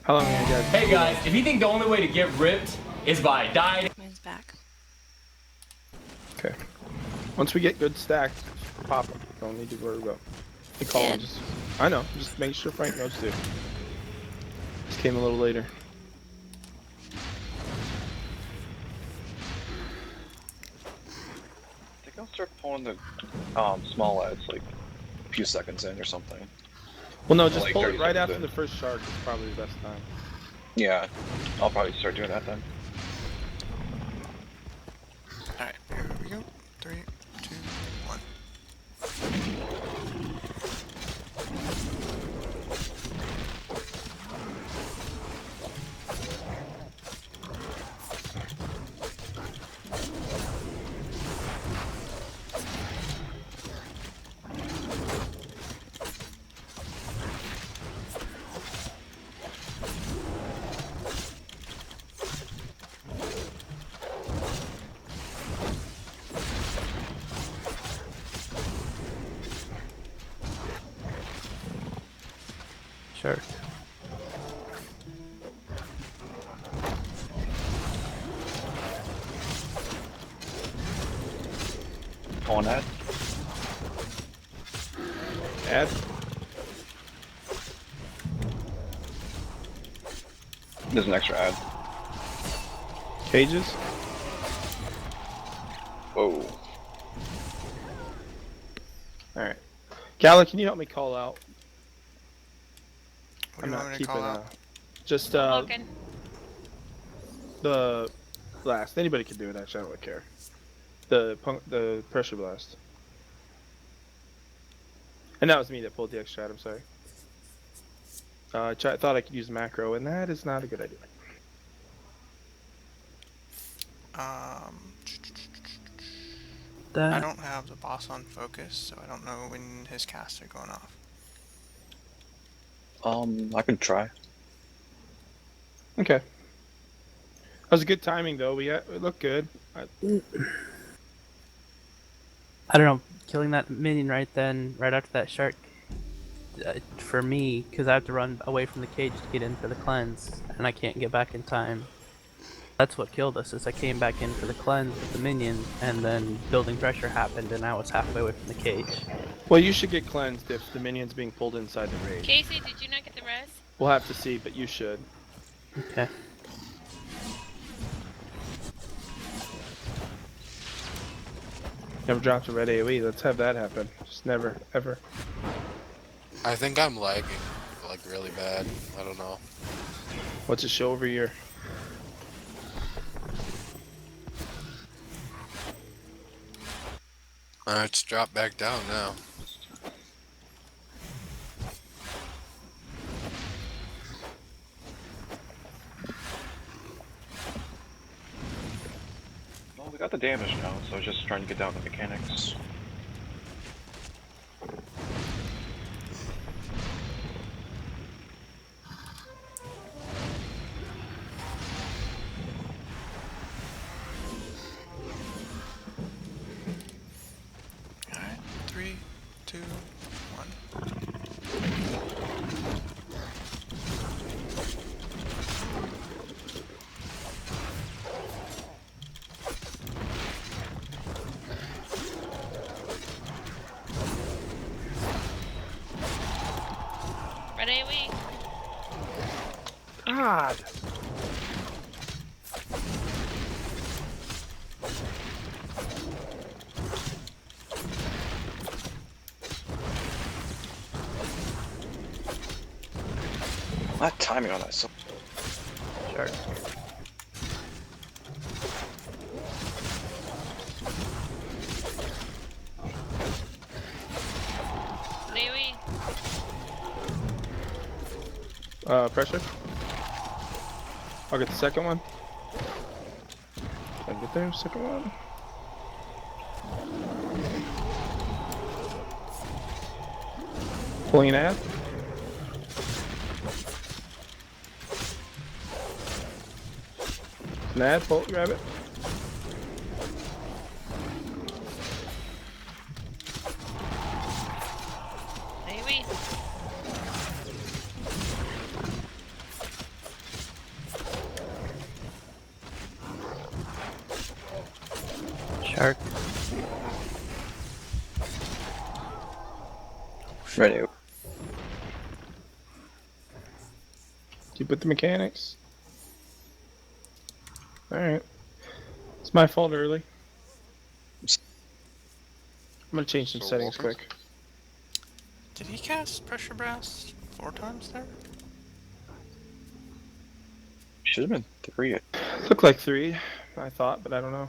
How long are you guys? Hey guys, if you think the only way to get ripped is by dying. Mine's back. Okay. Once we get good stacks, pop them. Don't need to worry about. They call them. Just, I know. Just make sure Frank knows too. Just came a little later. I think I'll start pulling the small ads like a few seconds in or something. Well, no, just Like pull it 30 right seconds after in. the first shark. It's probably the best time. Yeah, I'll probably start doing that then. Alright, here we go. 3, 2, 1. Sure. Pulling that. Add. There's an extra ad. Cages. Whoa. Alright. Gala, can you help me call out? What do you want me to call out? Just Looking. the blast. Anybody can do it. Actually, I don't really care. The pressure blast. And that was me that pulled the extra. I'm sorry. I thought I could use macro, and that is not a good idea. I don't have the boss on focus, so I don't know when his casts are going off. I can try. Okay. That was a good timing, though. It looked good. I don't know, killing that minion right after that shark, for me, because I have to run away from the cage to get in for the cleanse, and I can't get back in time. That's what killed us, is I came back in for the cleanse with the minion, and then building pressure happened, and I was halfway away from the cage. Well, you should get cleansed if the minion's being pulled inside the raid. Casey, did you not get the res? We'll have to see, but you should. Okay. Never dropped a red AoE. Let's have that happen. Just never, ever. I think I'm lagging, like, really bad. I don't know. What's it show over here? It's dropped back down now. Well, we got the damage now, so I was just trying to get down to mechanics. Alright, 3, 2, 1. Red AoE. God. That timing on that. So Shark. AoE. Pressure. I'll get the second one. Can I get there? Second one. Pulling an ad. An ad, pull it, grab it. Ready. Keep with the mechanics. Alright. It's my fault early. I'm gonna change some So settings welcome. quick. Did he cast Pressure Blast 4 times there? Should have been 3. Looked like 3, I thought, but I don't know.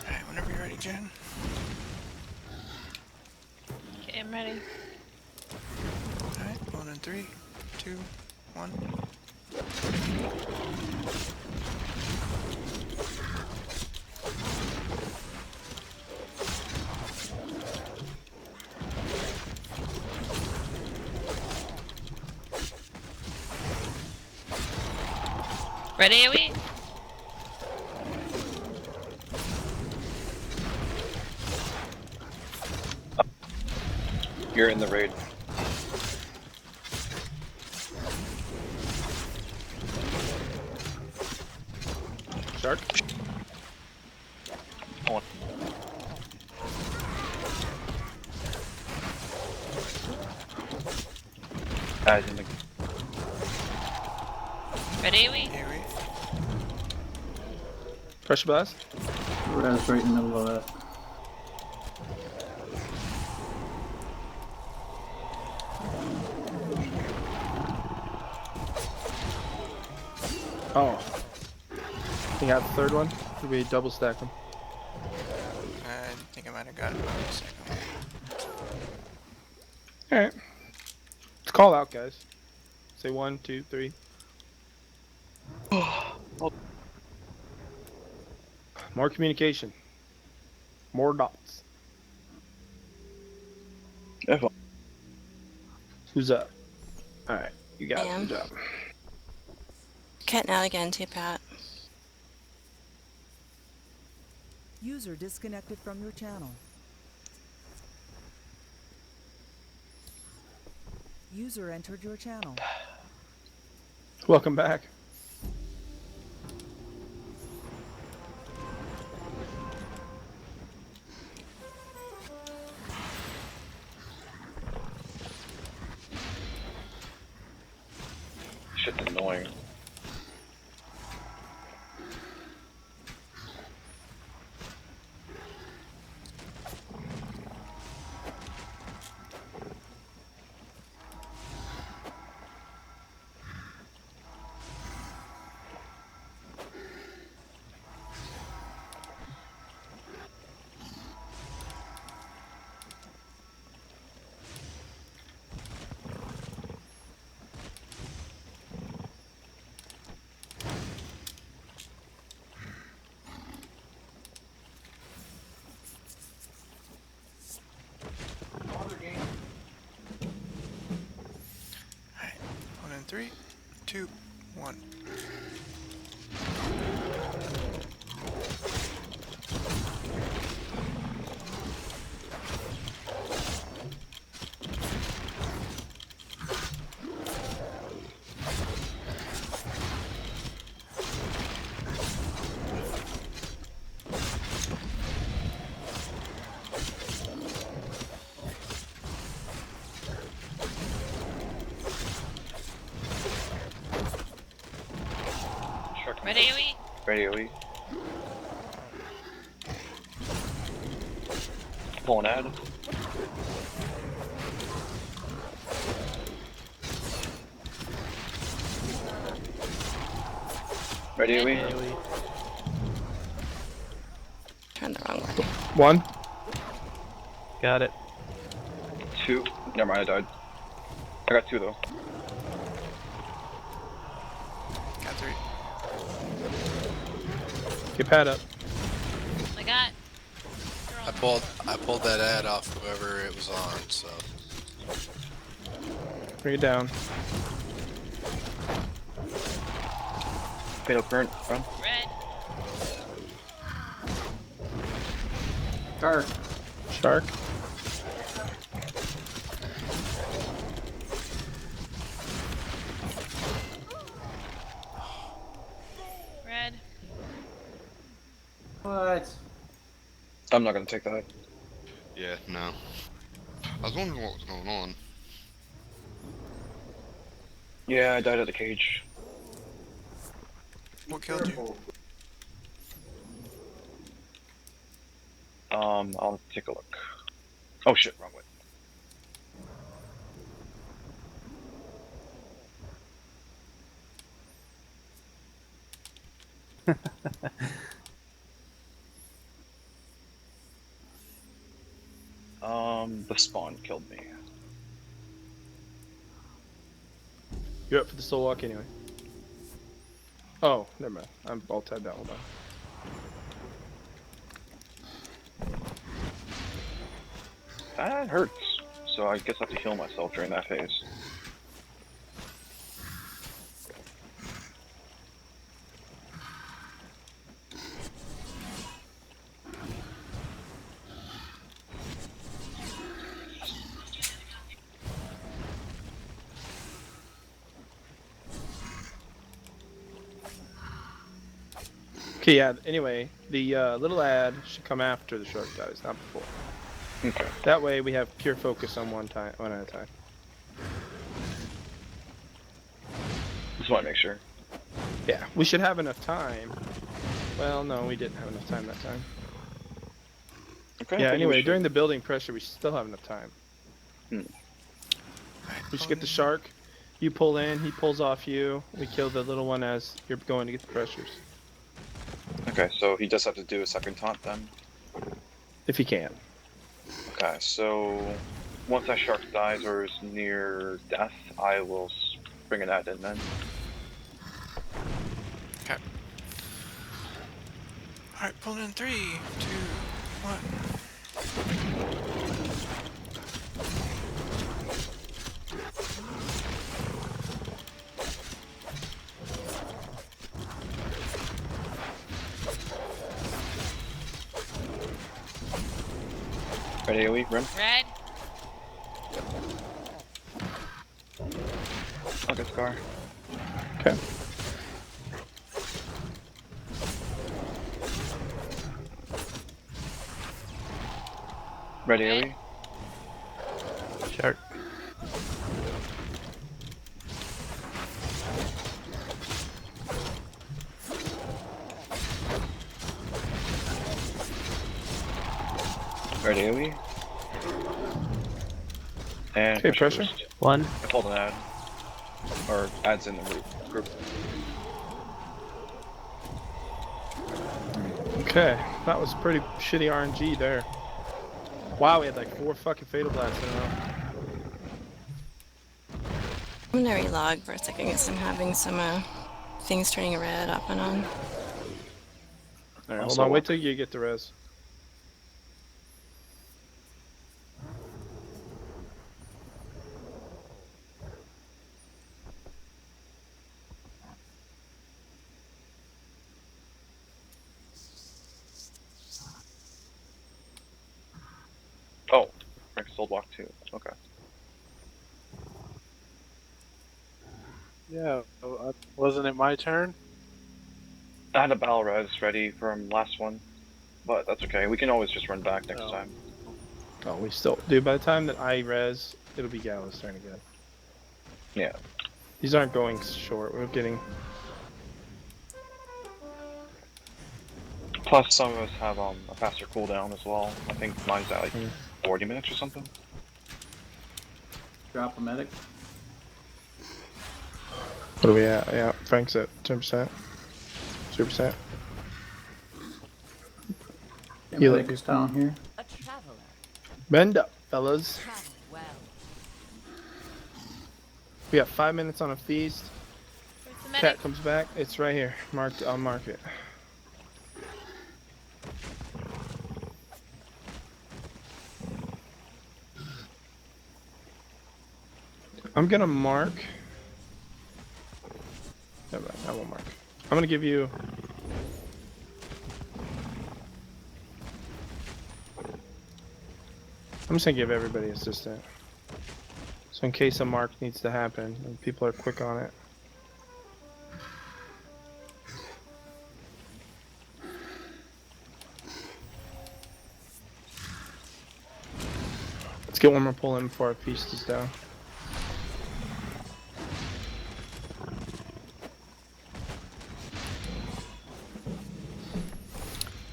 Alright, whenever you're ready, Jen. Okay, I'm ready. Alright, 1 and 3, 2, 1. Ready, AoE? You're in the raid. Shark? On. Guys in the Ready, AoE? AoE. Pressure blast? Raz right in the middle of that. Oh. You got the third one? Did we double stack them? I think I might have got it by the second one. Alright. Let's call out, guys. Say 1, 2, 3. More communication. More dots. F1. Who's up? Alright, you got it. Am. Good job. Cutting out again too, Pat. User disconnected from your channel. User entered your channel. Welcome back. Shit's annoying. Alright, 1 and 3, 2, 1. Red AoE. Ready, AoE. Pull an ad. Ready, AoE. AoE. Turned the wrong way. 1. Got it. 2. Never mind, I died. I got 2 though. Got 3. Get pad up. I got. I pulled that ad off whoever it was on, so Bring it down. Fatal current, run. Red. Dark. Shark. Red. What? I'm not gonna take that. yeah, no. I was wondering what was going on. Yeah, I died at the cage. What killed you? I'll take a look. Oh shit, wrong way. The spawn killed me. You're up for the soul walk anyway. Oh, never mind. I'm all tabbed out. Hold on. That hurts. So I guess I have to heal myself during that phase. Okay, yeah, anyway, the little ad should come after the shark dies, not before. Okay. That way we have pure focus on one at a time. Just want to make sure. Yeah, we should have enough time. Well, no, we didn't have enough time that time. Okay. Yeah, I think we anyway, should- during the building pressure, we still have enough time. Alright, We should get the shark. You pull in, he pulls off you. We kill the little one as you're going to get the pressures. Okay, so he does have to do a second taunt then. If he can. Okay, so once that shark dies or is near death, I will bring an ad in then. Okay. Alright, pull in 3, 2, 1. Ready, AoE, run. Red. I'll get Scar. Okay. Ready, Red. AoE. Shark. Ready, AoE. And Okay, pressure. boost. 1. I pulled an ad. Or ads in the group. Okay, that was pretty shitty RNG there. Wow, we had like 4 fucking fatal blasts in a row. I'm gonna relog for a second because I'm having some things turning red off and on. Alright, hold Also on, wait walk. till you get the res. Oh, Rex sold walk 2. Okay. Yeah, wasn't it my turn? I had a battle res ready from last one, but that's okay. We can always just run back next Oh. time. Oh, we still... Dude, by the time that I res, it'll be Gallows turn again. Yeah. These aren't going short, we're getting... Plus, some of us have a faster cooldown as well. I think mine's at like 40 minutes or something. Drop a medic. What are we at? Yeah, Frank's at 10%. 2%. Yeah, Heal medic it. is down here. A traveler. Bend up, fellas. Travel well. We got 5 minutes on a feast. Where's the medic? Cat comes back. It's right here. Marked. I'll mark it. I'm gonna mark. Never mind, I won't mark. I'm gonna give you. I'm just gonna give everybody assistant. So in case a mark needs to happen and people are quick on it. Let's get one more pull in before our feast is down.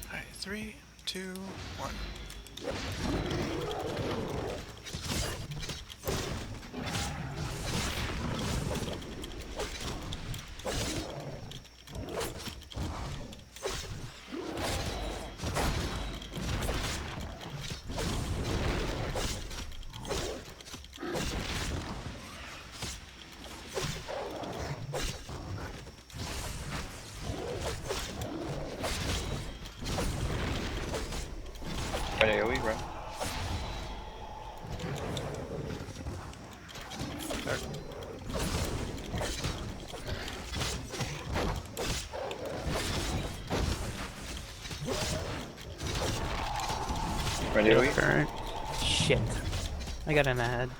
Alright, 3, 2, 1. Right AoE, right? Right AoE? Current. Shit. I got an ad.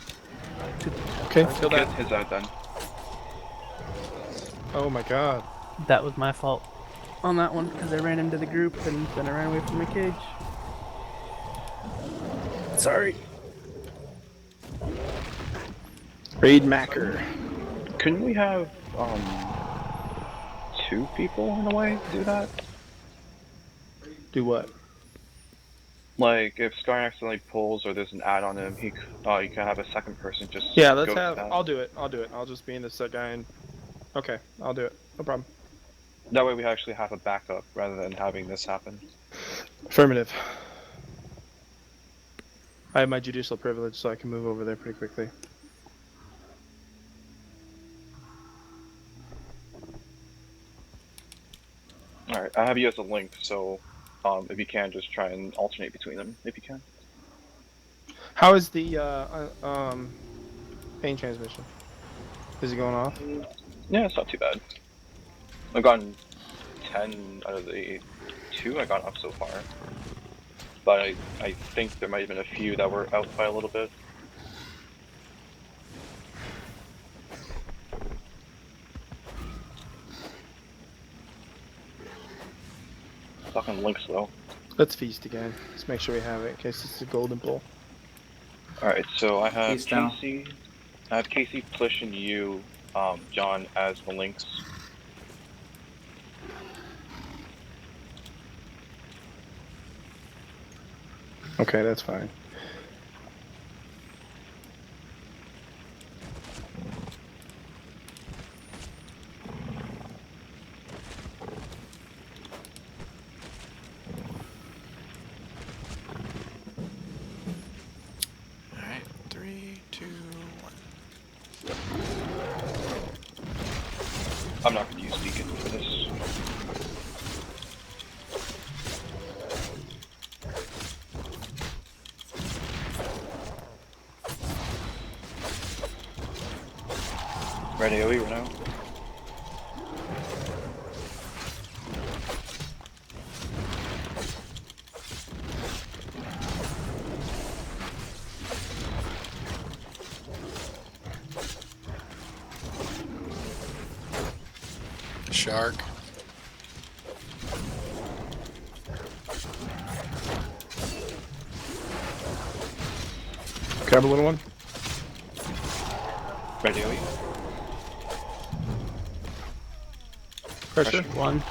Okay, kill Get that. his out then. Oh my god. That was my fault on that one because I ran into the group and then I ran away from the cage. Sorry. Raid Macker. Couldn't we have 2 people in a way do that? Do what? Like if Scar accidentally pulls or there's an ad on him, you can have a second person just Yeah, let's go have. with that. I'll do it. I'll do it. I'll just be in the set guy and. Okay, I'll do it. No problem. That way we actually have a backup rather than having this happen. Affirmative. I have my judicial privilege, so I can move over there pretty quickly. Alright, I have you as a link, so if you can, just try and alternate between them, if you can. How is the pain transmission? Is it going off? Yeah, it's not too bad. I've gotten 10 out of the 2 I've gotten up so far. But I think there might have been a few that were out by a little bit. Fucking links though. Let's feast again. Let's make sure we have it in case it's a golden bull. Alright, so I have Feast down. Casey, Plish, and you, John, as the links. Okay, that's fine. Alright, 3, 2, 1. I'm not going to use Beacon for this. Ready AoE right now? Shark. Grab a little one. Ready AoE? Pressure. One.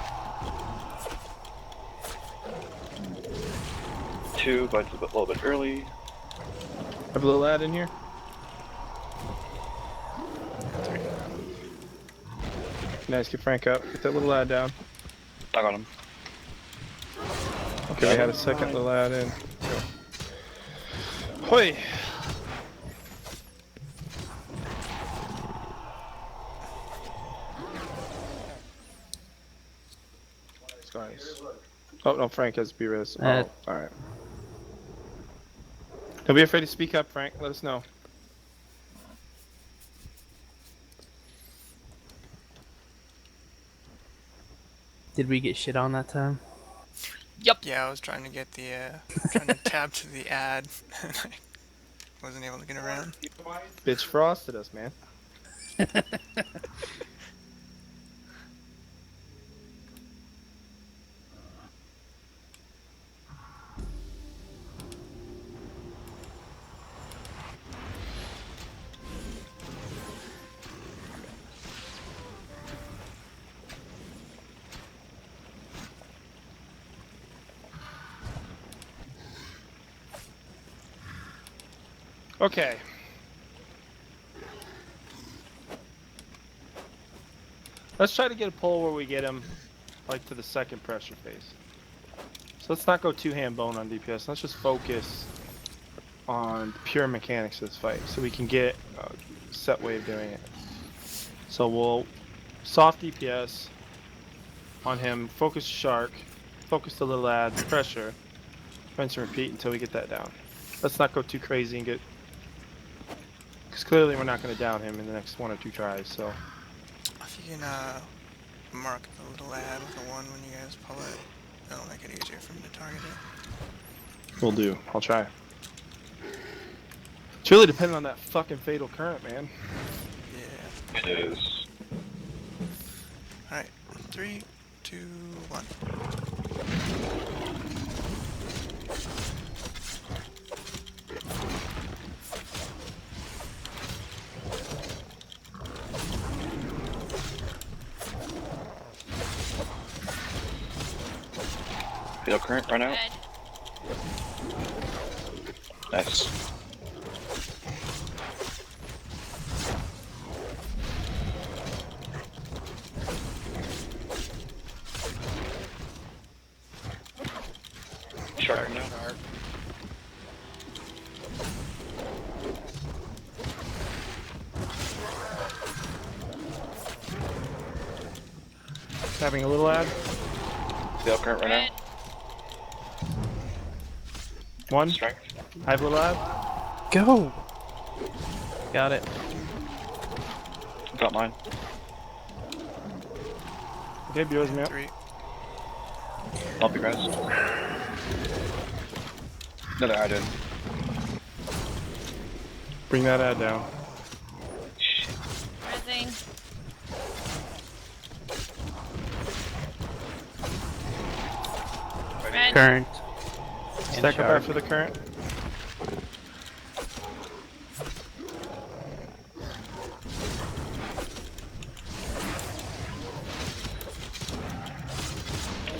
2, but it's a little bit early. Have a little ad in here. Nice, get Frank up. Get that little ad down. I got him. Okay, we had a second little ad in. Hoi! Guys. Oh no, Frank has B-Res. Oh, alright. Don't be afraid to speak up, Frank. Let us know. Did we get shit on that time? Yeah, I was trying to get the, trying to tab to the ad, and I wasn't able to get around. Bitch frosted us, man. Okay. Let's try to get a pull where we get him, like, to the second pressure phase. So let's not go too ham bone on DPS. Let's just focus on the pure mechanics of this fight, so we can get a set way of doing it. So we'll soft DPS on him, focus shark, focus the little ad, pressure, rinse and repeat until we get that down. Let's not go too crazy and get, because clearly we're not going to down him in the next 1 or 2 tries. So If you can mark the little ad with a 1 when you guys pull it, that'll make it easier for me to target it. we'll do. I'll try. It's really dependent on that fucking fatal current, man. Yeah. It is. Alright, 3, 2, 1. Fatal current run out. Red. Nice. Shark now. Having a little ad. Fatal current run out. Red. 1. Strength. I have a little ad. Go! Got it. Got mine. Okay, Bureau's me up. 3. I'll be res. Another ad in. Bring that ad down. Rising. Red. Current. Stack up after the current.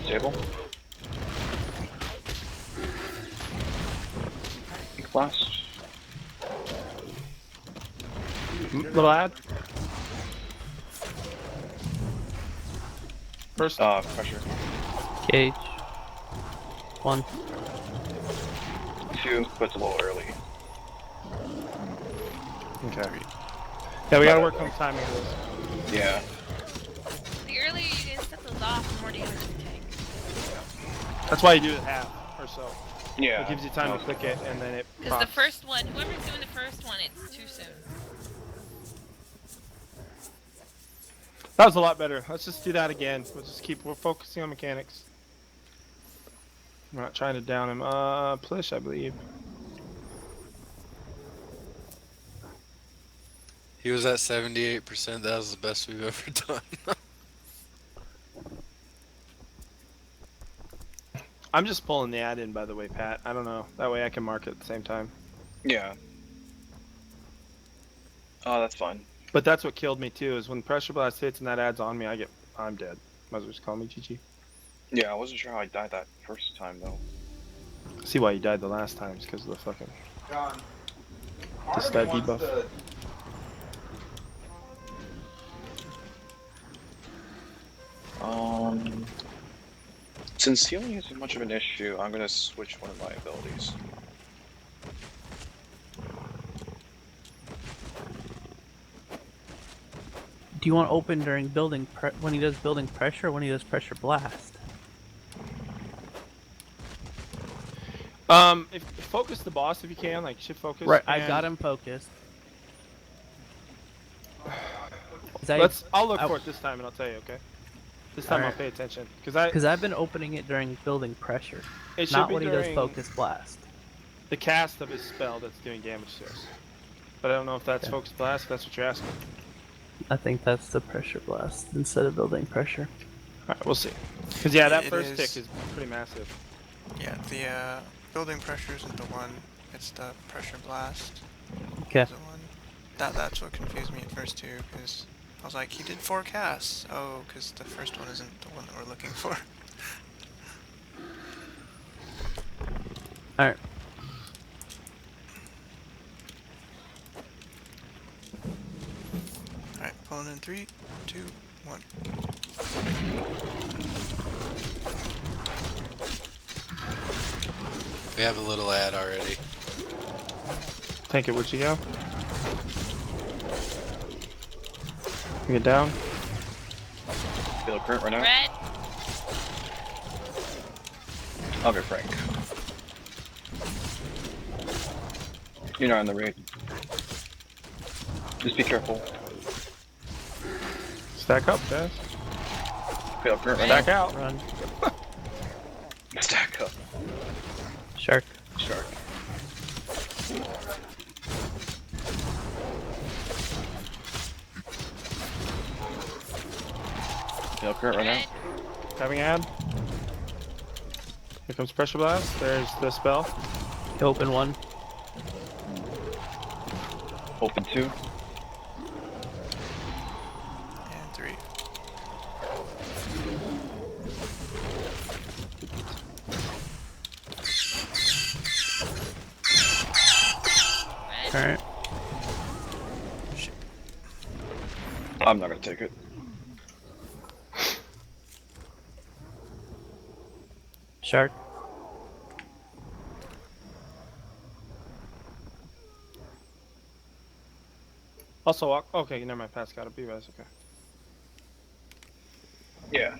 Stable. Blast. Little ad. First. Pressure. Cage. 1. 2, but it's a little early. Okay. Yeah, we gotta work on the timing of this. Yeah. The earlier you guys set those off, the more damage you take. That's why you do it half or so. Yeah. It gives you time to click it and then it Because the procs. first one, whoever's doing the first one, it's too soon. That was a lot better. Let's just do that again. We're focusing on mechanics. We're not trying to down him. Plish, I believe. He was at 78%. That was the best we've ever done. I'm just pulling the ad in, by the way, Pat. I don't know. That way I can mark it at the same time. Yeah. Oh, that's fine. But that's what killed me too, is when pressure blast hits and that ad's on me, I'm dead. Might as well just call me GG. Yeah, I wasn't sure how I died that first time though. See why you died the last time, is because of the fucking... Just that debuff. Since healing isn't much of an issue, I'm gonna switch one of my abilities. Do you want to open during building when he does building pressure or when he does pressure blast? If focus the boss if you can, like shift focus. Right, I got him focused. I'll look for it this time and I'll tell you, okay? This time I'll pay attention. Because I've been opening it during building pressure. It should not be when he does during focus blast. the cast of his spell that's doing damage to us. But I don't know if that's focus blast, if that's what you're asking. I think that's the pressure blast instead of building pressure. Alright, we'll see. Because yeah, that It first is- tick is pretty massive. Yeah, the building pressure isn't the one. It's the pressure blast. Okay. Is the one. That's what confused me at first too, because I was like, he did 4 casts. Oh, because the first one isn't the one that we're looking for. Alright. Alright, pulling in 3, 2, 1. We have a little ad already. Tank it, where'd you go? Bring it down. Feel a current right now? Red. I'll go Frank. You're not in the raid. Just be careful. Stack up, guys. Feel a current right now? Stack out. Run. Stack up. Shark. Shark. Feel current right now? Having ad. Here comes pressure blast. There's the spell. Open 1. Open 2. And 3. Alright. I'm not gonna take it. Shark. Also walk. Okay, never mind. Pass got it. Be res. Okay. Yeah.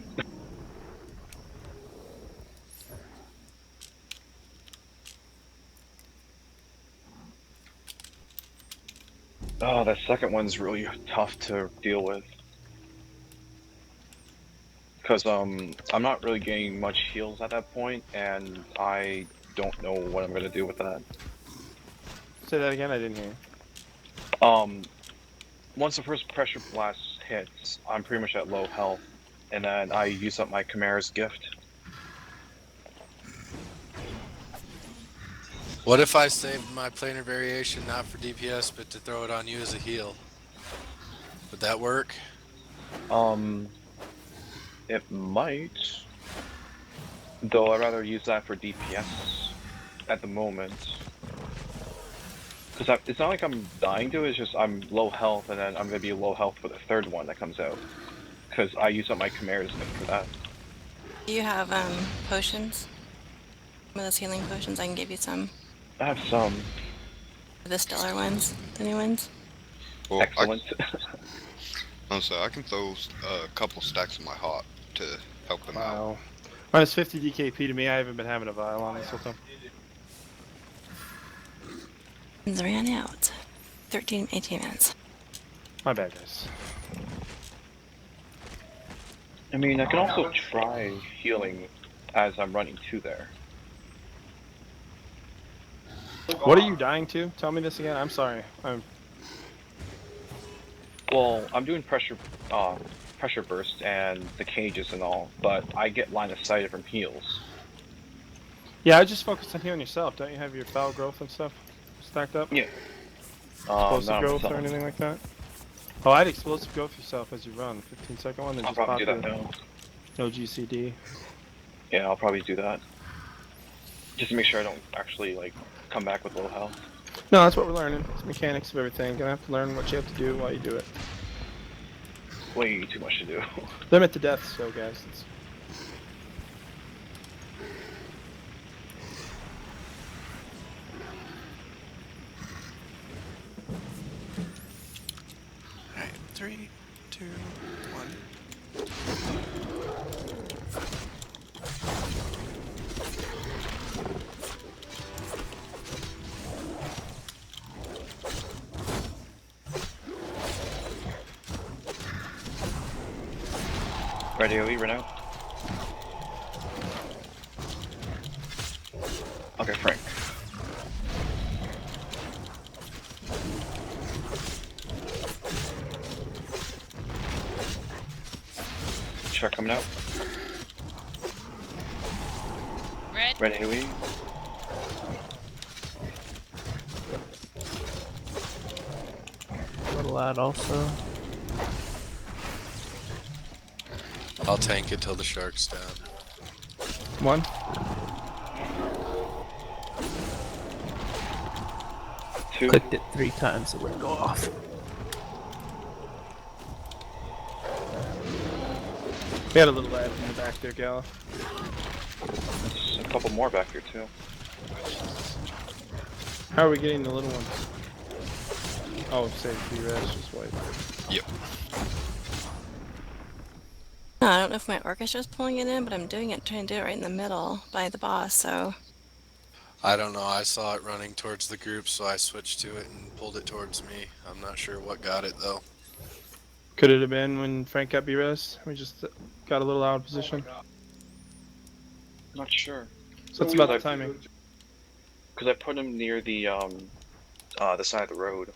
Oh, that second one's really tough to deal with. Because, I'm not really getting much heals at that point, and I don't know what I'm gonna do with that. Say that again. I didn't hear you. Once the first pressure blast hits, I'm pretty much at low health, and then I use up my Chimera's gift. What if I saved my planar variation not for DPS but to throw it on you as a heal? Would that work? It might. Though I'd rather use that for DPS at the moment. Because it's not like I'm dying to it, it's just I'm low health and then I'm going to be low health for the third one that comes out. Because I use up my Chimera's gift for that. Do you have potions? Some of those healing potions, I can give you some. I have some. The stellar ones, the new ones. Well, Excellent. I can throw a couple stacks of my hot to help them out. Wow. Minus 50 DKP to me. I haven't been having a vial on this whole time. It ran out. 13, 18 minutes. My bad, guys. I mean, I can also try healing as I'm running to there. What are you dying to? Tell me this again. I'm sorry. Well, I'm doing pressure burst and the cages and all, but I get line of sight from heals. Yeah, I just focused on healing yourself. Don't you have your foul growth and stuff stacked up? Yeah. Explosive not growth or myself. anything like that? Oh, I'd explosive growth yourself as you run. 15-second one, then I'll just probably pop do that it. now. No GCD. Yeah, I'll probably do that. Just to make sure I don't actually like come back with low health. No, that's what we're learning. It's mechanics of everything. Gonna have to learn what you have to do while you do it. Way too much to do. Limit to deaths, so guys. It's... Alright, 3, 2, 1. Ready, AoE, Rhen out. Okay, Frank. Shark coming out. Red. Red AoE. Little lad also. I'll tank it till the shark's down. 1. Two. Clicked it 3 times, it wouldn't go off. We had a little lad in the back there, Gala. There's a couple more back here too. How are we getting the little ones? Oh, save the rest, just wait. Yep. No, I don't know if my orchestra's pulling it in, but I'm trying to do it right in the middle by the boss, so... I don't know, I saw it running towards the group, so I switched to it and pulled it towards me. I'm not sure what got it though. Could it have been when Frank got B-res? We just got a little out of position. Not sure. So it's about the timing. Because I put him near the side of the road.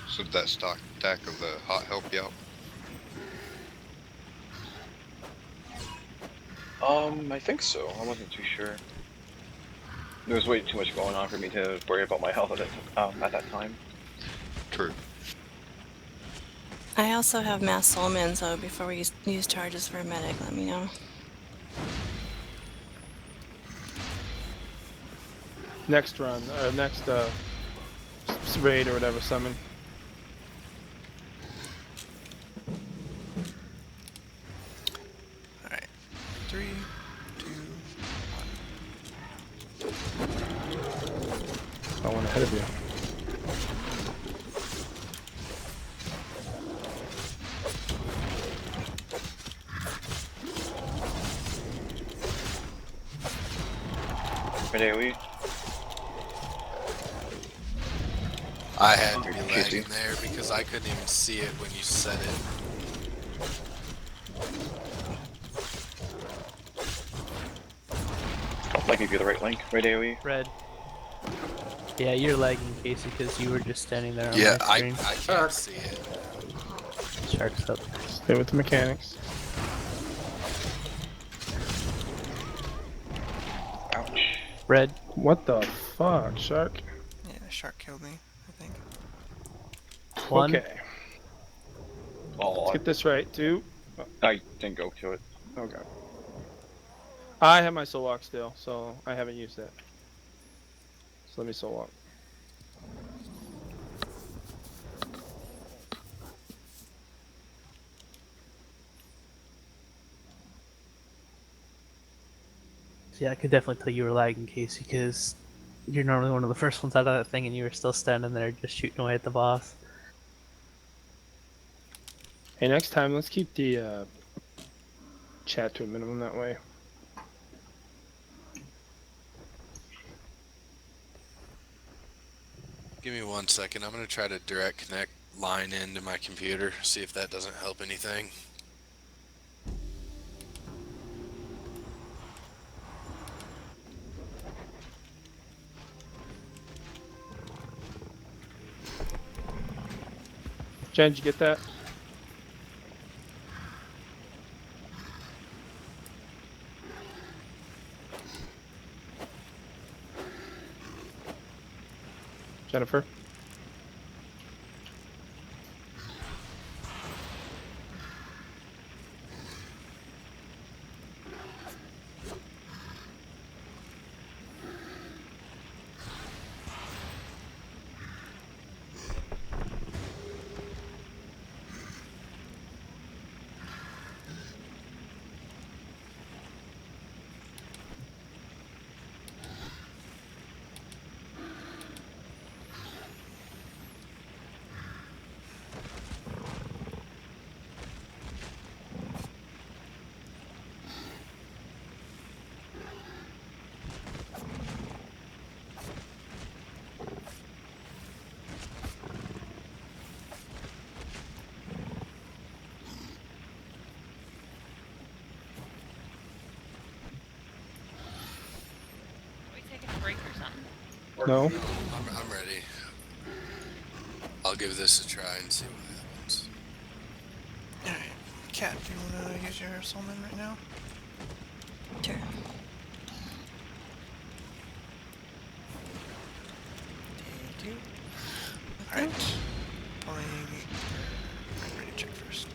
So did that stack of the hot help you out? I think so. I wasn't too sure. There was way too much going on for me to worry about my health at that time. True. I also have mass soulman, so before we use charges for a medic, let me know. Next run, next raid or whatever, summon. Alright, 3, 2, 1. I went ahead of you. Red AoE. I had to be lagging there because I couldn't even see it when you said it. I'll give you the right link. Red AoE. Red. Yeah, you're lagging, Casey, because you were just standing there on Yeah, my I screen. can't see it. Shark's up. Stay with the mechanics. Ouch. Red. What the fuck, Shark? Yeah, shark killed me, I think. 1. Okay. Oh, Let's get this right. 2. I didn't go to it. Okay. I have my soul walk still, so I haven't used that. So let me soul walk. Yeah, I could definitely tell you were lagging, Casey, because you're normally one of the first ones out of that thing, and you were still standing there just shooting away at the boss. Hey, next time let's keep the chat to a minimum that way. Give me 1 second. I'm going to try to direct connect line into my computer, see if that doesn't help anything. Jen, did you get that? Jennifer? Are we taking a break or something? No. I'm ready. I'll give this a try and see what happens. Alright. Cat, do you want to use your summon right now? Sure. Thank you. Alright. Only... I'm ready to check first.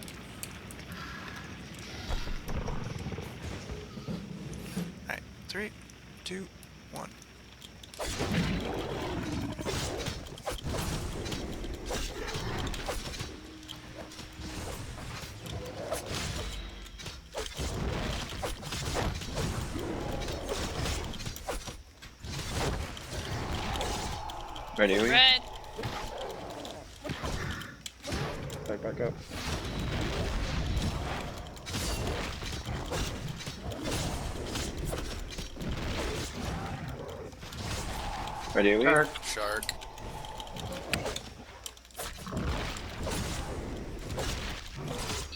Alright. 3, 2, 1. Ready? Red. Back up. Ready? Shark.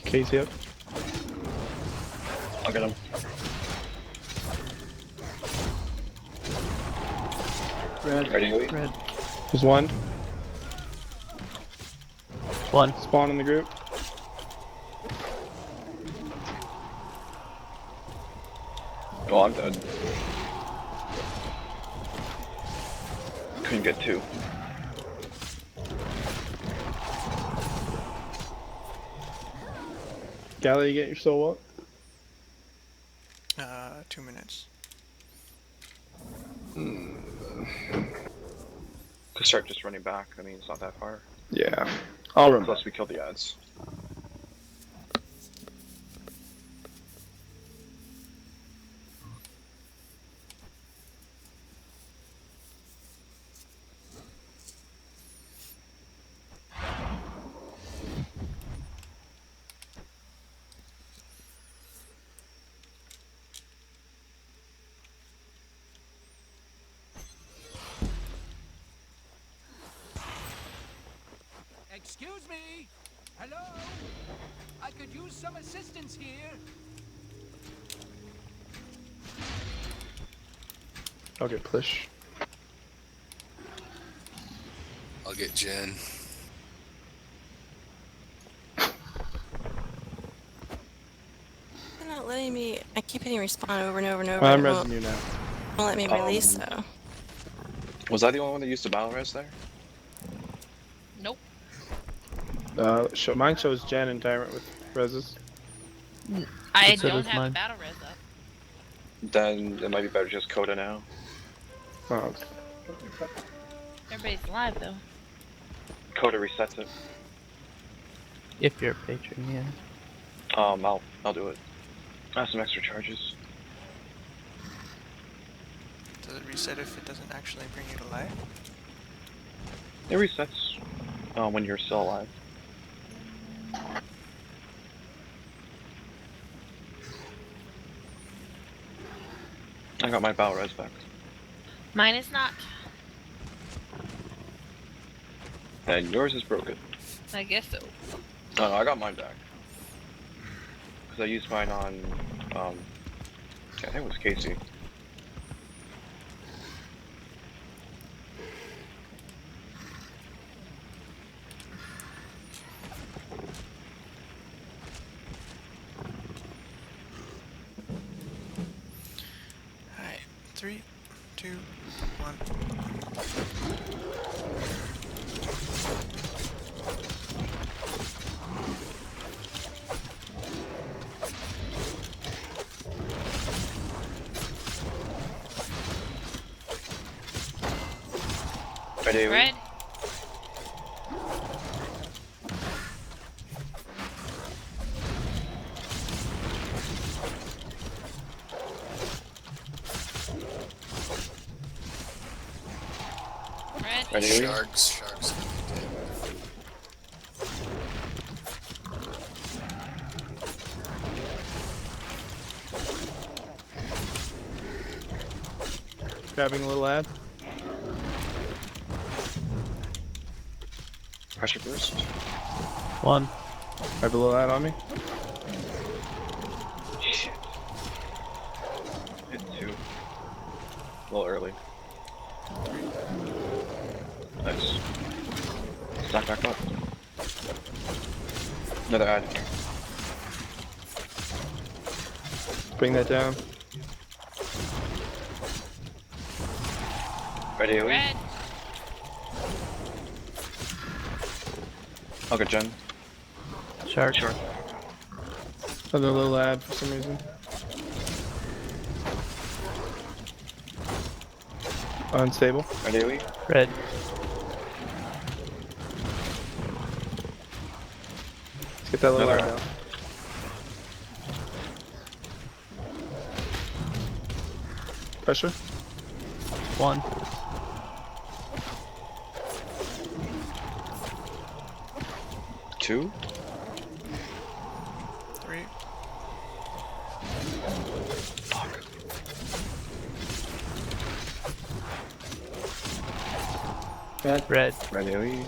Casey up. I'll get him. Red. Ready? Red. There's one. One. Spawn in the group. Oh, I'm dead. Couldn't get 2. Gally, you get your soul up? 2 minutes. To start just running back, I mean, it's not that far. Yeah. I'll run. Plus, we killed the ads. Excuse me? Hello? I could use some assistance here. I'll get push. I'll get Jen. They're not letting me. I keep hitting respawn over and over and over. I'm It won't- resing you now. won't let me release though. Was I the only one that used the battle res there? Nope. Mine shows Jen and Tyrant with reses. I So don't does have mine. a battle res up. Then it might be better just Coda now. Oh, Everybody's alive though. Coda resets it. If you're a patron, yeah. I'll do it. I have some extra charges. Does it reset if it doesn't actually bring you to life? It resets when you're still alive. I got my battle res back. Mine is not. And yours is broken. I guess so. Oh, no, I got mine back. Because I used mine on, I think it was Casey. 3, 2, 1. Ready? Red. Red. Ready? Sharks gonna be dead. Grabbing a little ad. Pressure burst. 1. I have a little ad on me. Shit. Hit 2. A little early. Nice. Stack back up. Another ad. Bring that down. Ready? Red. Okay, Jen. Shark. Sure. Another little ad for some reason. Unstable. Ready? Red. Let's get that little ad Another down. Pressure. 1. Two. 3. Red. Ready?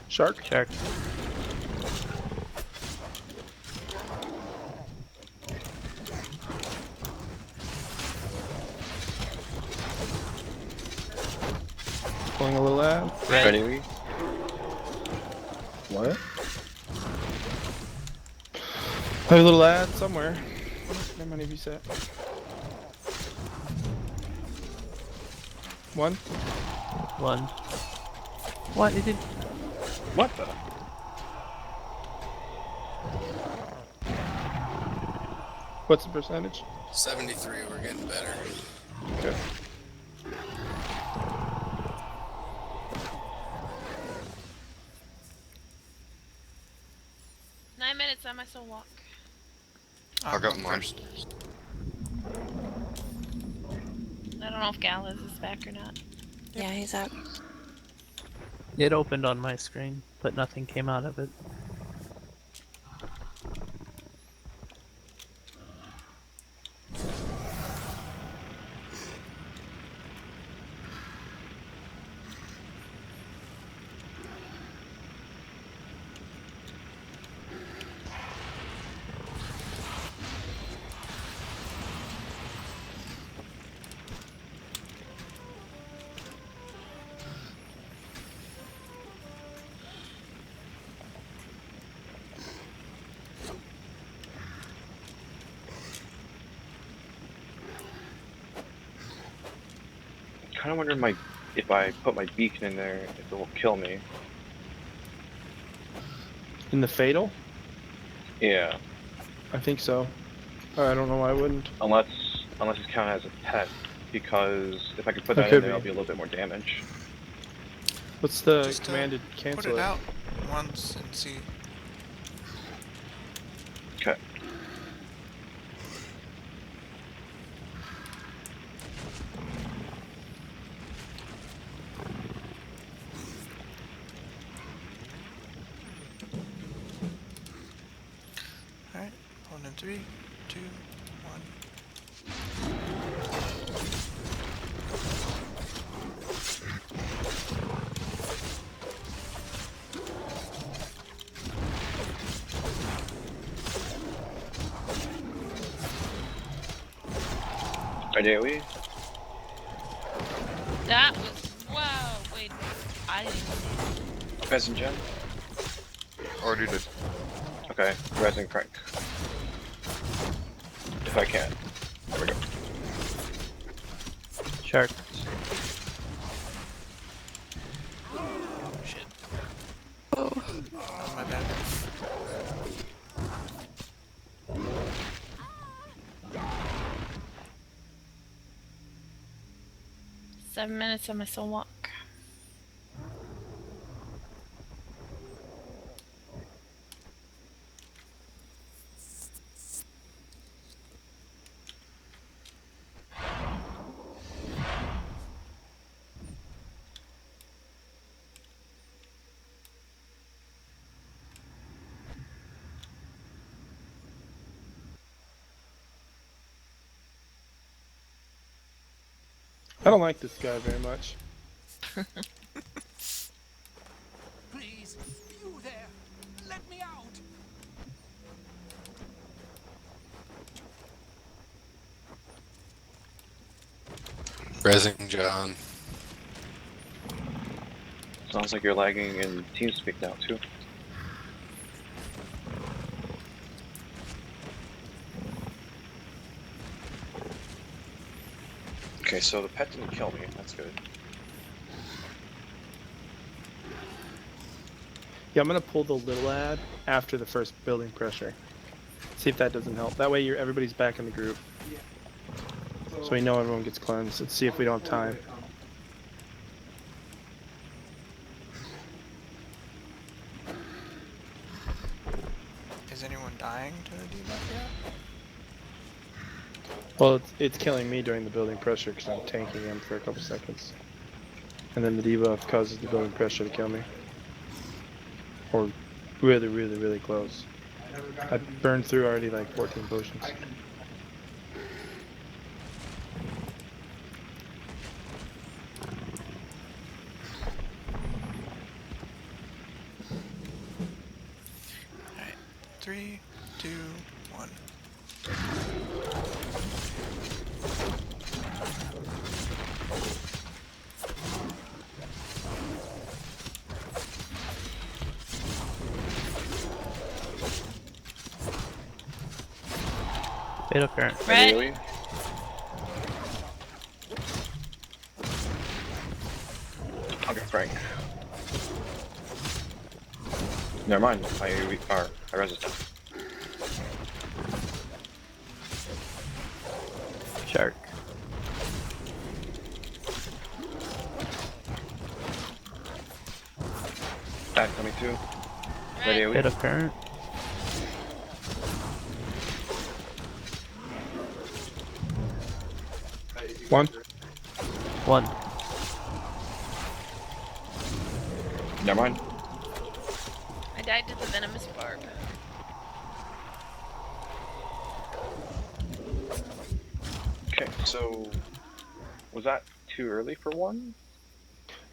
Shark. Shark. Pulling a little ad. Red. Ready? What? I have a little ad somewhere. How many have you set? 1. 1. What? It did. What the? What's the percentage? 73, we're getting better. Okay. Nine minutes. I might still walk. I got I'm mine. first. I don't know if Gallows is back or not. Yeah, he's up. It opened on my screen, but nothing came out of it. Kind of wonder if I put my beacon in there, if it will kill me. In the fatal? Yeah. I think so. I don't know why I wouldn't. Unless it's counted as a pet, because if I could put That that could in there, be. I'll be a little bit more damage. What's the Just commanded put cancel it out once and see. Okay. Alright, on in 3, 2, 1. Ready, are we? That was. Whoa. Wait. I didn't even see it. Res and Gen? Already did. Okay, Res and Crank. If I can. Shark. Shit. Oh. Oh, my bad. 7 minutes on my soul walk. I don't like this guy very much. Please, you there, let me out. Resing John. Sounds like you're lagging in TeamSpeak now too. Okay, so the pet didn't kill me. That's good. Yeah, I'm gonna pull the little ad after the first building pressure. See if that doesn't help. That way everybody's back in the group. So we know everyone gets cleansed. Let's see if we don't have time. Is anyone dying to the debuff yet? Well, it's killing me during the building pressure because I'm tanking him for a couple seconds. And then the debuff causes the building pressure to kill me. Or really, really, really close. I burned through already like 14 potions. Alright. 3, 2, 1. Fatal current. Red. Really? Okay, Frank. Never mind. I resisted. Shark. Bad coming too. Ready? AoE? Fatal current. One. Never mind. I died to the venomous barb. Okay, so was that too early for one?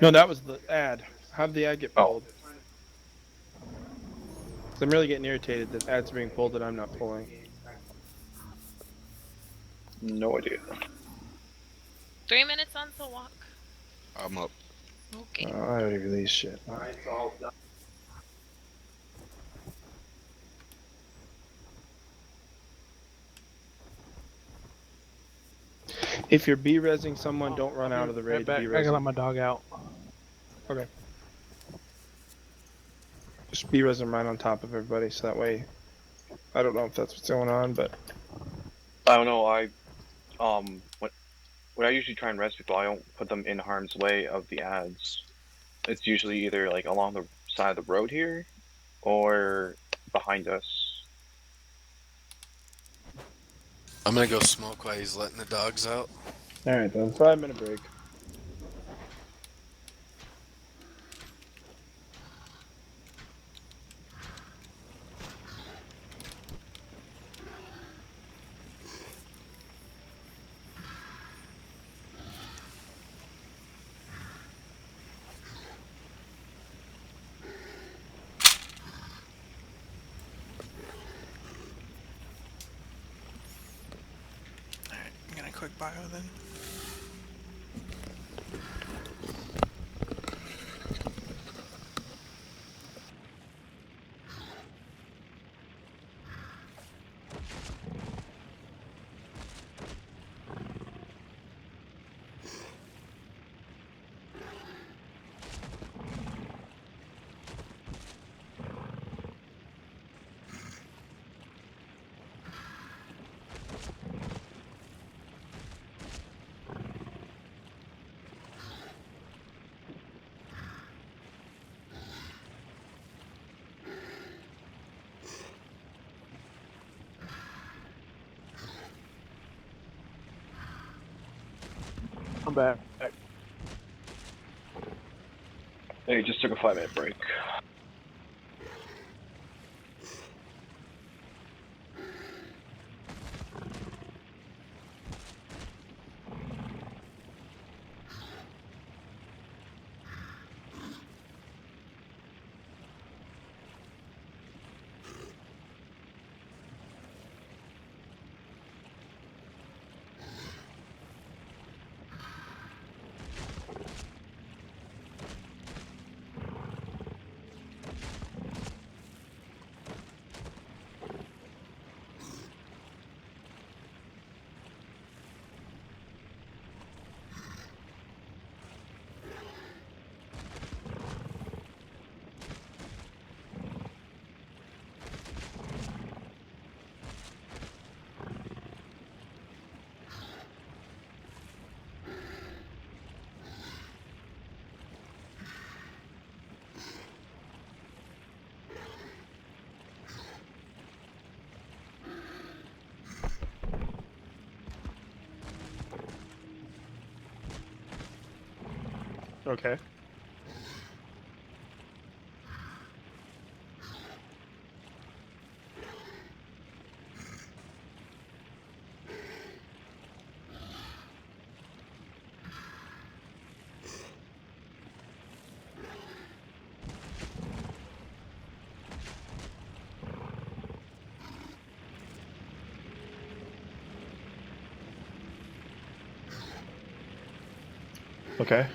No, that was the ad. How did the ad get pulled? I'm really getting irritated that ads are being pulled that I'm not pulling. No idea. 3 minutes on soul walk. I'm up. Okay. I already released shit. If you're B-resing someone, don't run out of the raid to I B-res can let them. my dog out. Okay. Just B-res them right on top of everybody, so that way... I don't know if that's what's going on, but... I don't know. When I usually try and res people, I don't put them in harm's way of the ads. It's usually either like along the side of the road here, or behind us. I'm gonna go smoke while he's letting the dogs out. Alright then, 5-minute break. Alright, I'm gonna quick bio then. I'm back. Hey, just took a 5-minute break. Okay. Okay.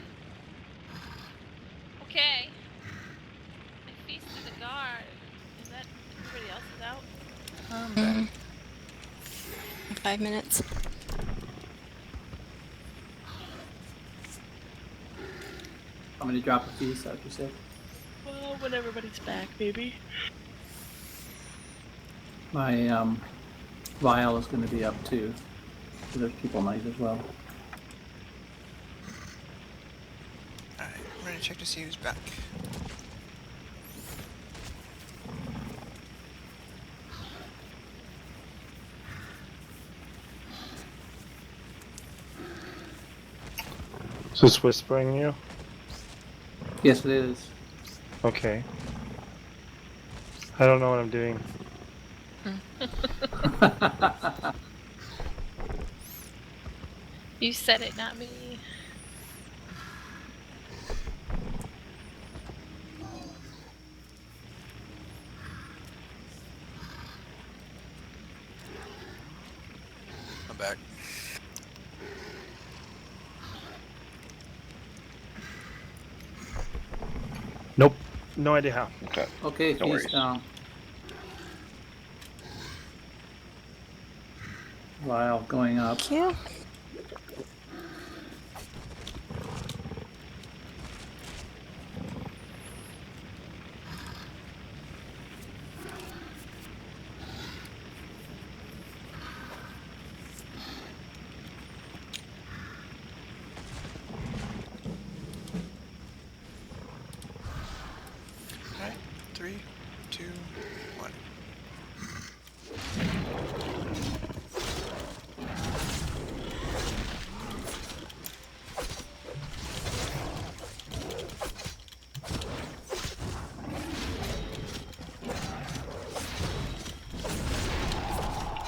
Okay. I feasted the guard. Is that everybody else is out? I'm back. 5 minutes. I'm gonna drop a piece, like you said. Well, when everybody's back, maybe. My vial is gonna be up too. So there's people night as well. Alright, I'm ready to check to see who's back. Is this whispering you? Yes, it is. Okay. I don't know what I'm doing. You said it, not me. I'm back. Nope. No idea how. Okay. Okay, No feast worries. down. Vial going up. Thank you. Alright, 3, 2, 1.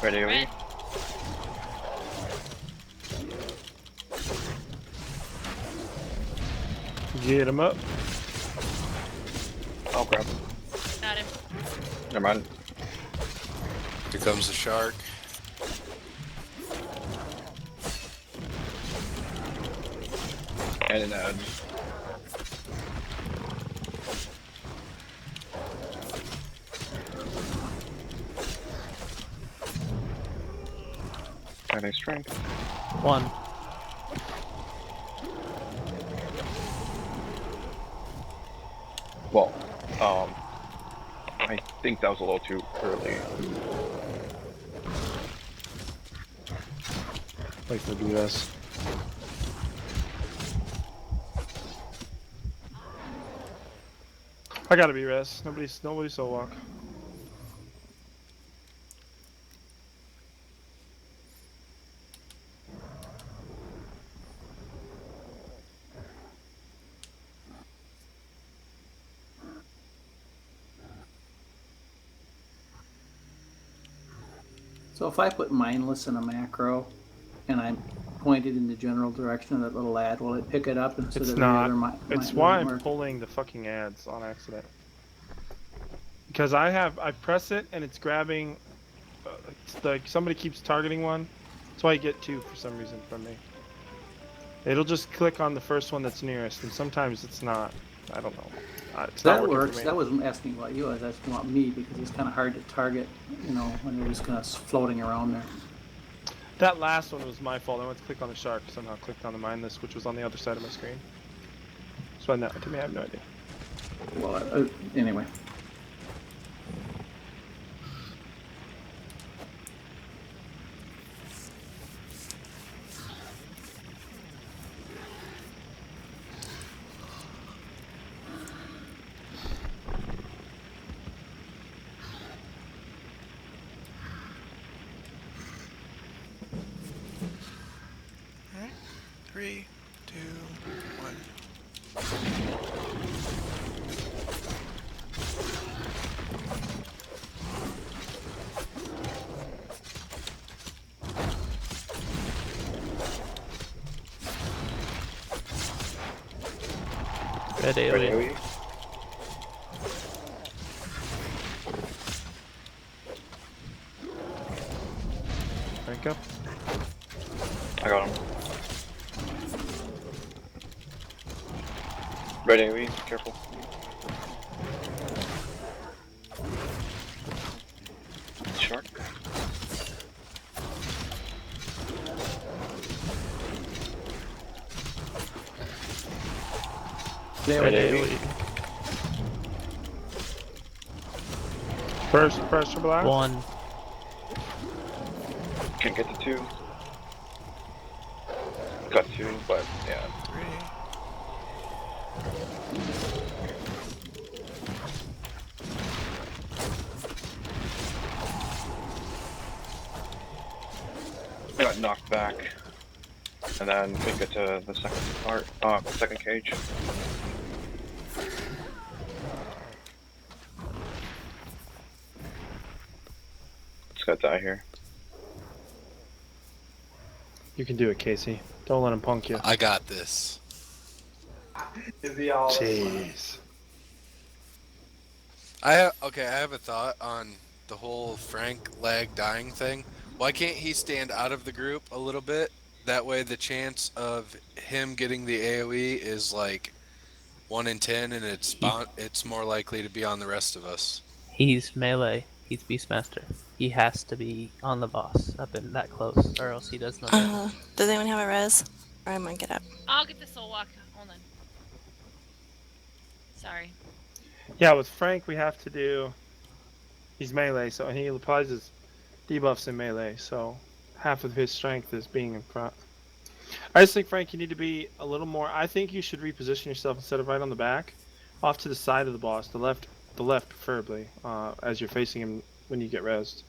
Ready, Red. Obi? Get him up. I'll grab him. Got him. Never mind. Here comes the shark. And an ad. Adding strength. 1. Well, I think that was a little too early. Like the BS. I gotta be res. Nobody's so walk. So if I put mindless in a macro, and I point it in the general direction of that little ad, will it pick it up instead It's of not. the other It's why I'm pulling the fucking ads on accident. Because I press it and it's grabbing. It's like somebody keeps targeting one. That's why you get 2 for some reason from me. It'll just click on the first one that's nearest, and sometimes it's not. I don't know. It's not That working works. for me. That wasn't asking about you. I was asking about me because it's kind of hard to target, you know, when they're just kind of floating around there. That last one was my fault. I went to click on the shark, somehow clicked on the mindless, which was on the other side of my screen. So I have no idea. Well, anyway. Alright, 3, 2, 1. Red AoE. Franco? I got him. Red AoE, careful. Shark. Red AoE. First pressure blast. 1. Can't get to 2. Got 2, but yeah. 3. I got knocked back. And then we get to the second part, second cage. Just gotta die here. You can do it, Casey. Don't let him punk you. I got this. Jeez. I have a thought on the whole Frank lag dying thing. Why can't he stand out of the group a little bit? That way the chance of him getting the AoE is like 1 in 10, and it's more likely to be on the rest of us. He's melee. He's Beastmaster. He has to be on the boss up in that close, or else he does no damage. Does anyone have a res? Or I might get up. I'll get the soul walk. Hold on. Sorry. Yeah, with Frank we have to do. He's melee, so he applies his debuffs in melee, so half of his strength is being in front. I just think, Frank, you need to be a little more. I think you should reposition yourself instead of right on the back, off to the side of the boss, the left preferably, as you're facing him when you get rezzed.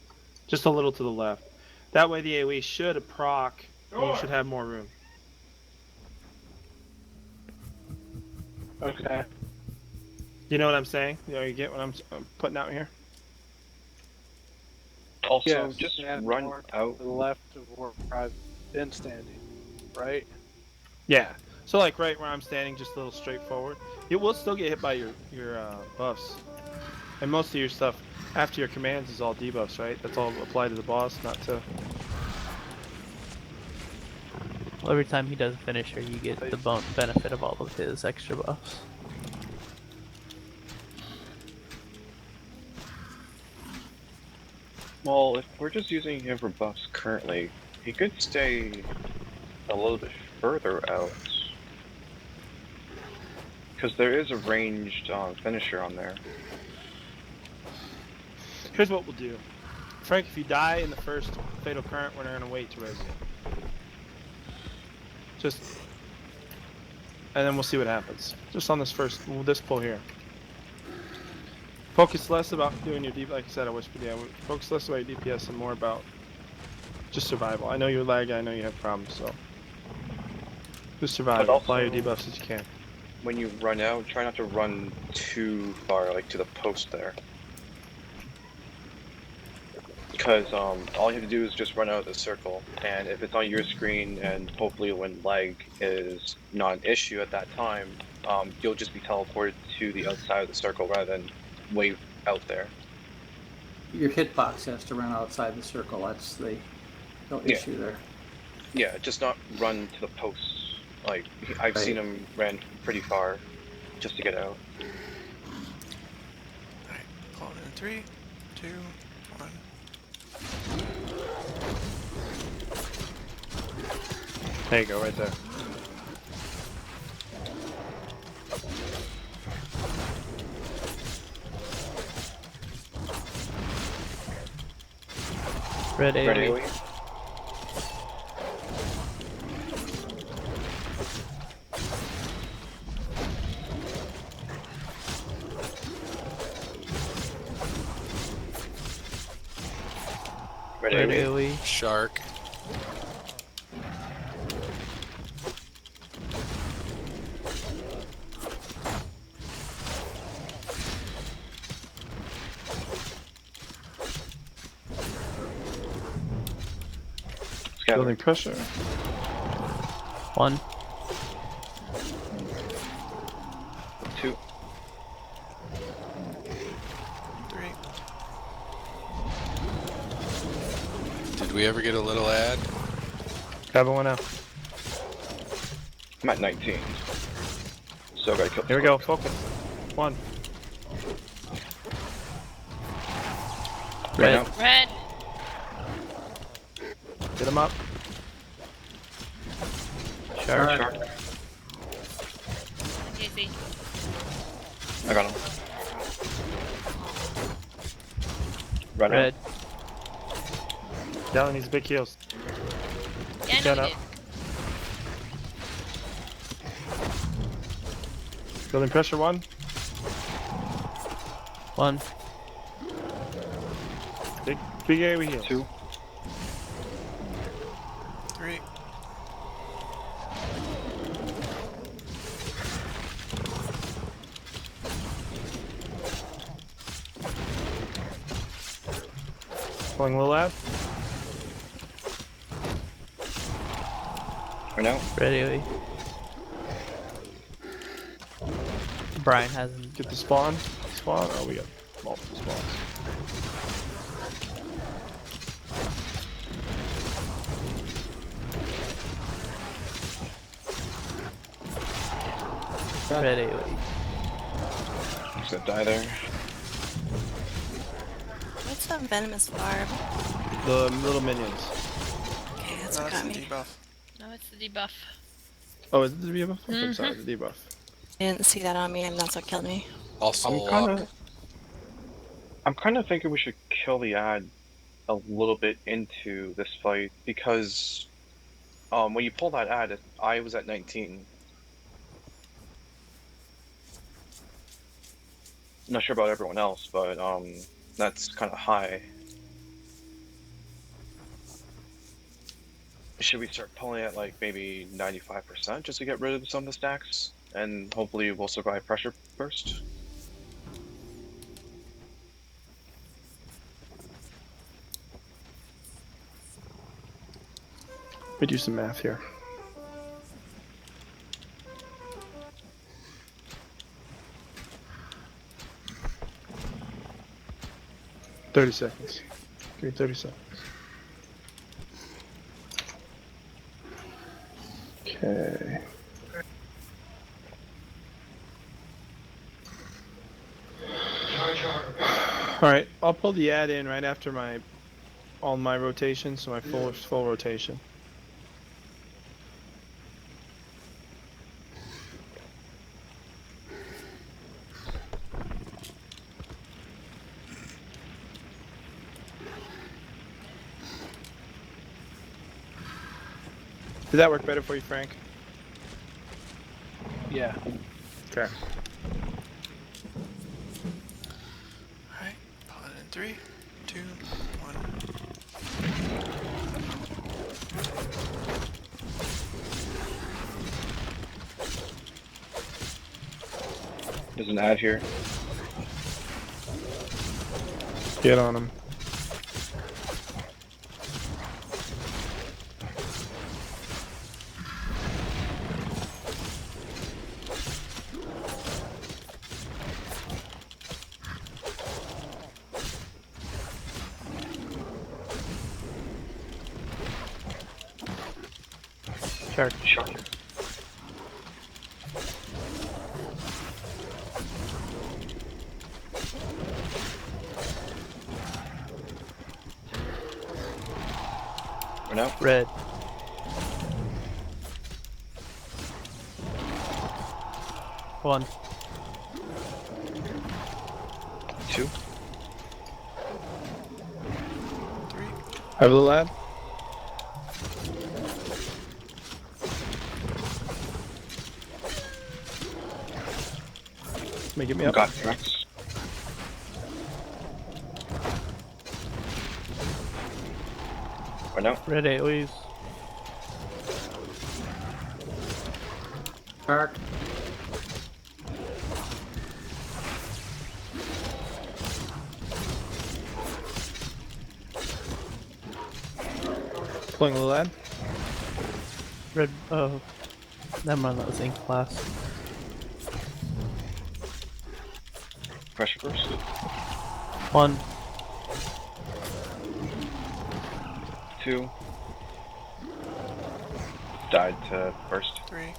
Just a little to the left. That way the AoE should proc, and you should have more room. Okay. You know what I'm saying? You get what I'm putting out here? Also, Yes, just and run more out. to the left of where I've been standing, right? Yeah. So like right where I'm standing, just a little straight forward. You will still get hit by your buffs, and most of your stuff after your commands is all debuffs, right? That's all applied to the boss, not to. Well, every time he does a finisher, you get the benefit of all of his extra buffs. Well, if we're just using him for buffs currently, he could stay a little bit further out. Because there is a ranged finisher on there. Here's what we'll do. Frank, if you die in the first fatal current, we're not gonna wait to res you. Just, and then we'll see what happens. Just on this pull here. Focus less about doing your DPS, like I said, I wish we did. Focus less about your DPS and more about just survival. I know you're lag, I know you have problems, so just survive. Apply your debuffs as you can. When you run out, try not to run too far, like to the post there. because all you have to do is just run out of the circle, and if it's on your screen, and hopefully when lag is not an issue at that time, you'll just be teleported to the outside of the circle rather than wave out there. Your hitbox has to run outside the circle. That's the issue there. Yeah, just not run to the posts. Like I've seen him ran pretty far just to get out. Alright, pull it in 3, 2, 1. There you go, right there. Red AoE. Ready? Red AoE. Shark. Building pressure. 1. 2. 3. Did we ever get a little ad? Grab one out. I'm at 19. So I gotta kill. Here we go, focus. 1. Red. Now. Red. Get him up. Shark. Easy. I got him. Right Red. Dallin needs big heals. Yeah, I Get know up. you Building pressure 1. 1. Big AoE heals. 2. 3. Pulling a little out. Right now. Red AoE. Brian hasn't. Get the spawn. Spawn. Oh, we got multiple spawns. Red AoE. Just gonna die there. What's that venomous barb? The little minions. Okay, that's No, what that's got the me. debuff. No, it's the debuff. Oh, is it the debuff? I'm sorry, the debuff. I didn't see that on me, and that's what killed me. Also I'm kind of thinking we should kill the ad a little bit into this fight because when you pull that ad, I was at 19. Not sure about everyone else, but that's kind of high. Should we start pulling at like maybe 95% just to get rid of some of the stacks, and hopefully we'll survive pressure burst? Let me do some math here. $30 seconds. Give me 30 seconds. Okay. Alright, I'll pull the ad in right after all my rotations, so my full rotation. Did that work better for you, Frank? Yeah. Okay. Alright, pull it in 3, 2, 1. There's an ad here. Get on him. Shark. Shark. Run out. Red. One. 2. Have the lad. May get me up. Got tracks. Run out. Red AoEs. Shark. Pulling the lad. Red. Oh. Never mind, that was ink class. Pressure burst. 1. 2. Died to burst. 3.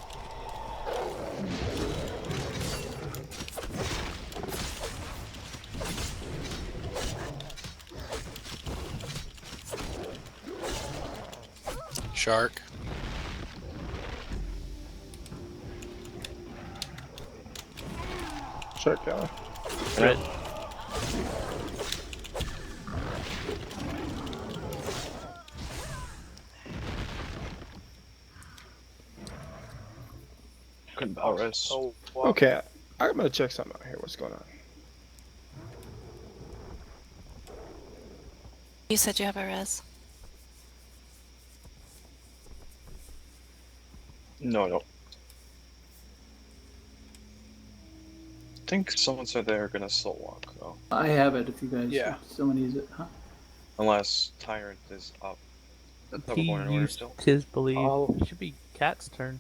Shark. Shark gala. Red. Couldn't bell res. Oh, wow. Okay, I'm gonna check something out here. What's going on? You said you have a res. No, no. I think someone said they were gonna slow walk though. I have it if you guys. Yeah. If someone needs it, huh? Unless Tyrant is up. Double He going in order used still. his believe. Oh. It should be Cat's turn.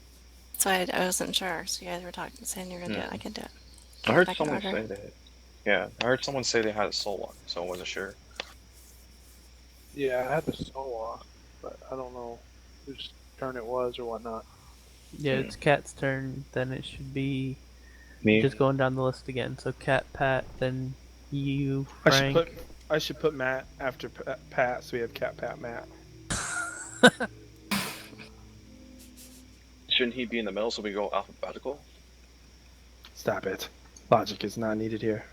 That's why I wasn't sure. So you guys were talking, saying you were gonna do it. I can do it. I heard Back in someone order. say that. Yeah, I heard someone say they had a soul walk, so I wasn't sure. Yeah, I had the soul walk, but I don't know whose turn it was or whatnot. Yeah, it's Cat's turn. Then it should be Me. just going down the list again. So Cat, Pat, then you, I should Frank. put Matt after Pat, so we have Cat, Pat, Matt. Shouldn't he be in the middle so we go alphabetical? Stop it. Logic is not needed here.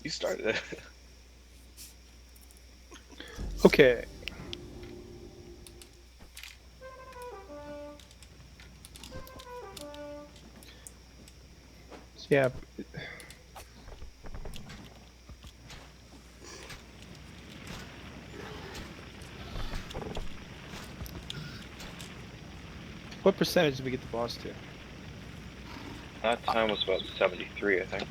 You started it. Okay. Yeah. What percentage did we get the boss to? That time was about 73, I think.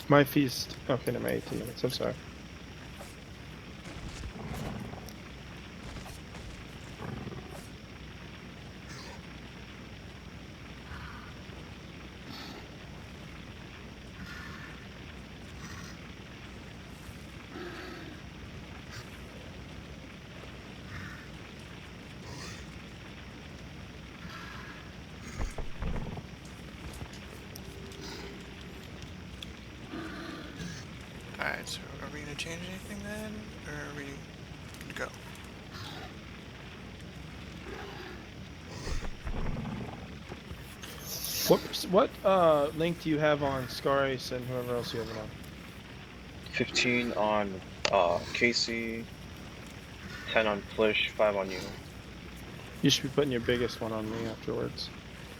My feast. Okay, no, my 18 minutes. I'm sorry. Alright, so are we gonna change anything then? Or are we good to go? What link do you have on Scar Ace and whoever else you have it on? 15 on Casey, 10 on Flish, 5 on you. You should be putting your biggest one on me afterwards.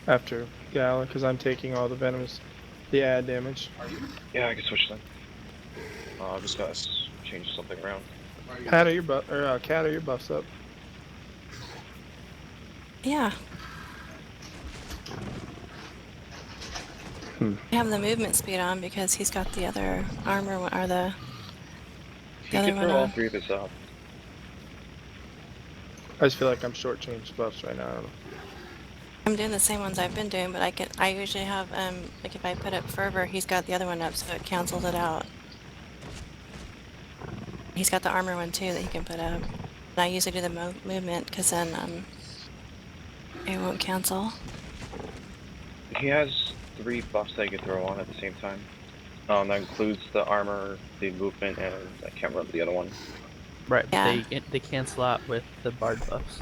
After Gala, because I'm taking all the venomous, the add damage. Yeah, I can switch them. I just gotta change something around. Pat, are your Cat, are your buffs up? Yeah. I have the movement speed on because he's got the other armor or the He other could one throw all on. 3 of his up. I just feel like I'm shortchanged buffs right now. I don't know. I'm doing the same ones I've been doing, but I usually have like if I put up fervor, he's got the other one up, so it cancels it out. He's got the armor one too that he can put up. And I usually do the movement because then it won't cancel. He has 3 buffs that he can throw on at the same time. That includes the armor, the movement, and I can't remember the other one. Right, but Yeah. they cancel out with the bard buffs.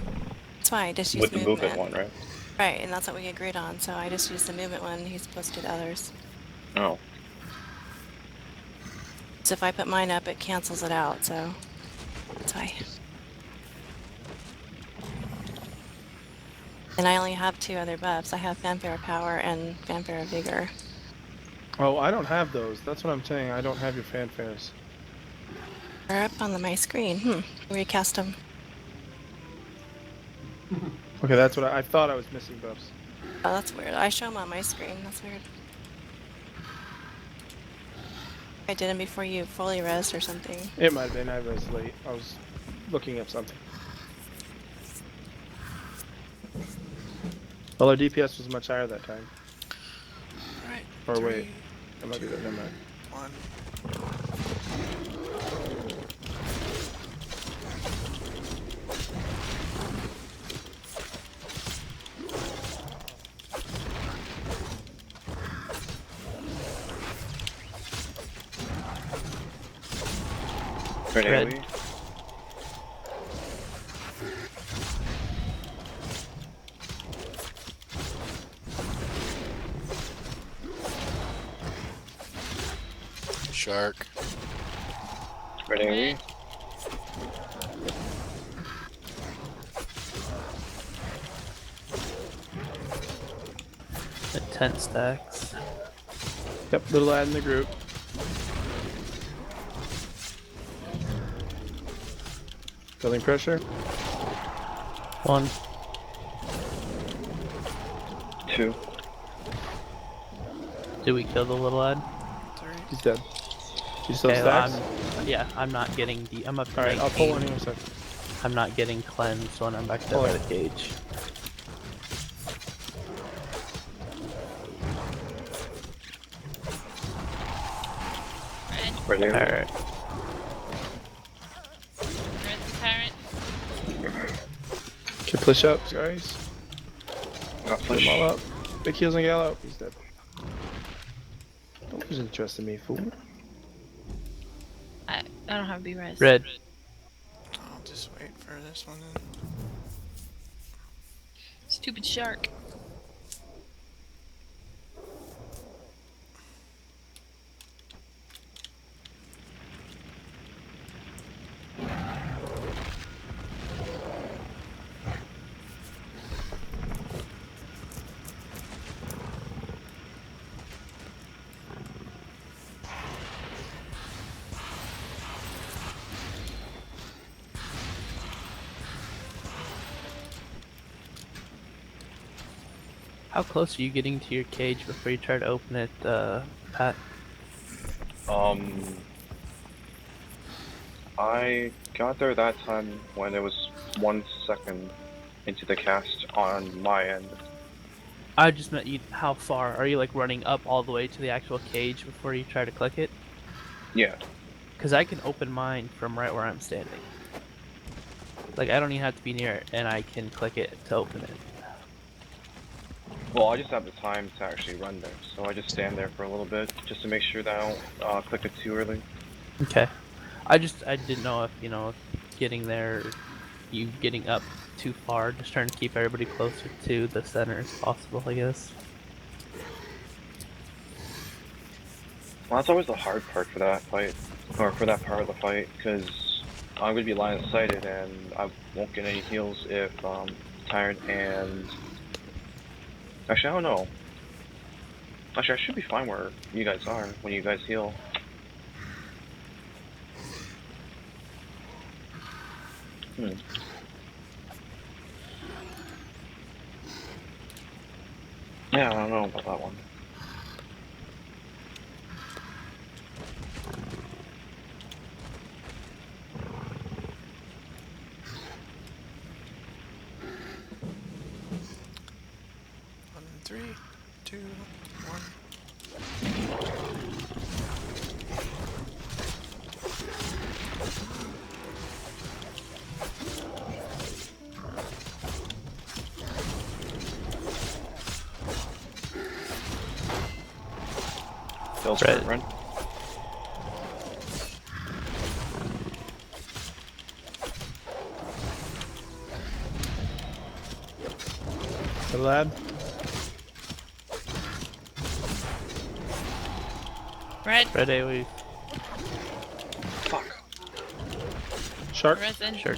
That's why I just use With the movement. movement one, right? Right, and that's what we agreed on. So I just use the movement one. He's supposed to do the others. Oh. So if I put mine up, it cancels it out. So that's why. And I only have 2 other buffs. I have Fanfare of Power and Fanfare of Vigor. Oh, I don't have those. That's what I'm saying. I don't have your fanfares. They're up on my screen. Recast them. Okay, that's what I thought. I was missing buffs. Oh, that's weird. I show them on my screen. That's weird. I did them before you fully rezzed or something. It might have been. I was late. I was looking up something. Well, our DPS was much higher that time. Alright. Or 3, wait, that might be that. Never mind. 1. Red Red. AoE. Shark. Red AoE. The 10 stacks. Yep, little ad in the group. Building pressure. 1. 2. Do we kill the little ad? 3. He's dead. You still Okay, stacks? yeah, I'm not getting the. I'm up to Alright, I'll pull 19. one here in a second. I'm not getting cleansed when I'm back there Pull by it. the cage. Red AoE. Alright. Red's apparent. Okay, push up, guys. Got Put push. them all up. Big heals and Gallo. He's dead. Don't lose interest in me, fool. I don't have B-res. Red. I'll just wait for this one then. Stupid shark. How close are you getting to your cage before you try to open it, Pat? I got there that time when it was 1 second into the cast on my end. I just meant you. How far are you like running up all the way to the actual cage before you try to click it? Yeah. Because I can open mine from right where I'm standing. Like I don't even have to be near it, and I can click it to open it. Well, I just have the time to actually run there, so I just stand there for a little bit just to make sure that I don't click it too early. Okay. I didn't know if getting there, you getting up too far. Just trying to keep everybody closer to the center as possible, I guess. Well, that's always the hard part for that fight, or for that part of the fight, because I'm going to be line of sighted and I won't get any heals if tired and... Actually, I don't know. Actually, I should be fine where you guys are when you guys heal. Yeah, I don't know about that one. On in 3, 2, 1. Bill's Red. front run. The lad. Red. Red AoE. Fuck. Shark. Resin. Shark.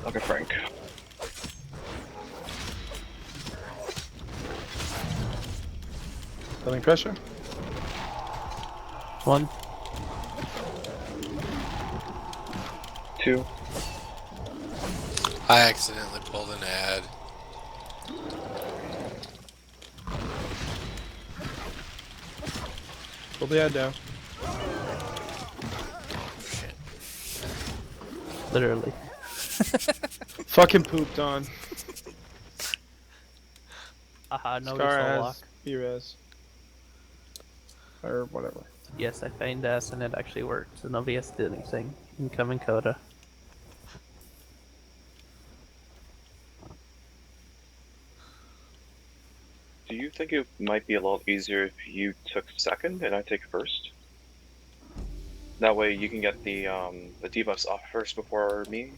Okay, Frank. Building pressure. 1. 2. I accidentally pulled an ad. Pull the ad down. Literally. Fucking pooped on. Haha, no Scar soul has lock. B-res. Or whatever. Yes, I feigned S and it actually worked, so nobody has to do anything. Incoming coda. Do you think it might be a lot easier if you took second and I take first? That way you can get the debuffs off first before me.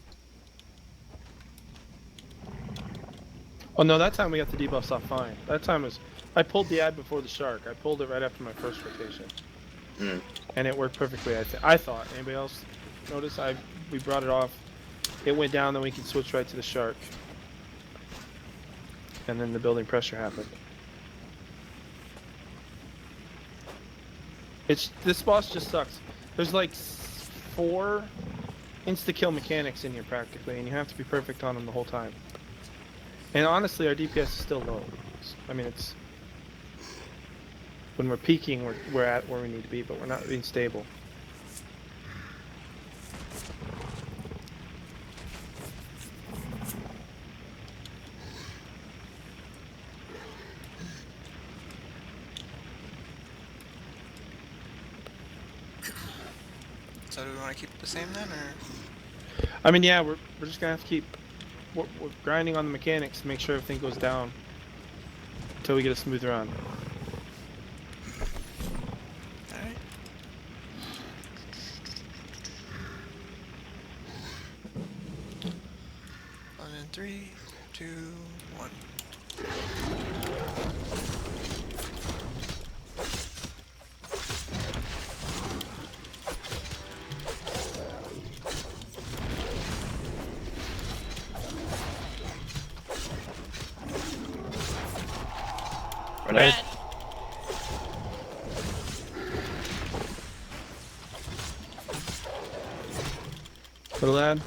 Oh no, that time we got the debuffs off fine. That time was... I pulled the ad before the shark. I pulled it right after my first rotation. Mm. And it worked perfectly, I thought. Anybody else notice? We brought it off. It went down, then we could switch right to the shark. And then the building pressure happened. This boss just sucks. There's like 4 insta-kill mechanics in here practically, and you have to be perfect on them the whole time. And honestly, our DPS is still low. I mean, it's... When we're peaking, we're at where we need to be, but we're not being stable. So do we want to keep it the same then, or? I mean, yeah, we're just gonna have to keep... We're grinding on the mechanics to make sure everything goes down. Until we get a smooth run. Alright. On in 3, 2, 1. Red. Little lad.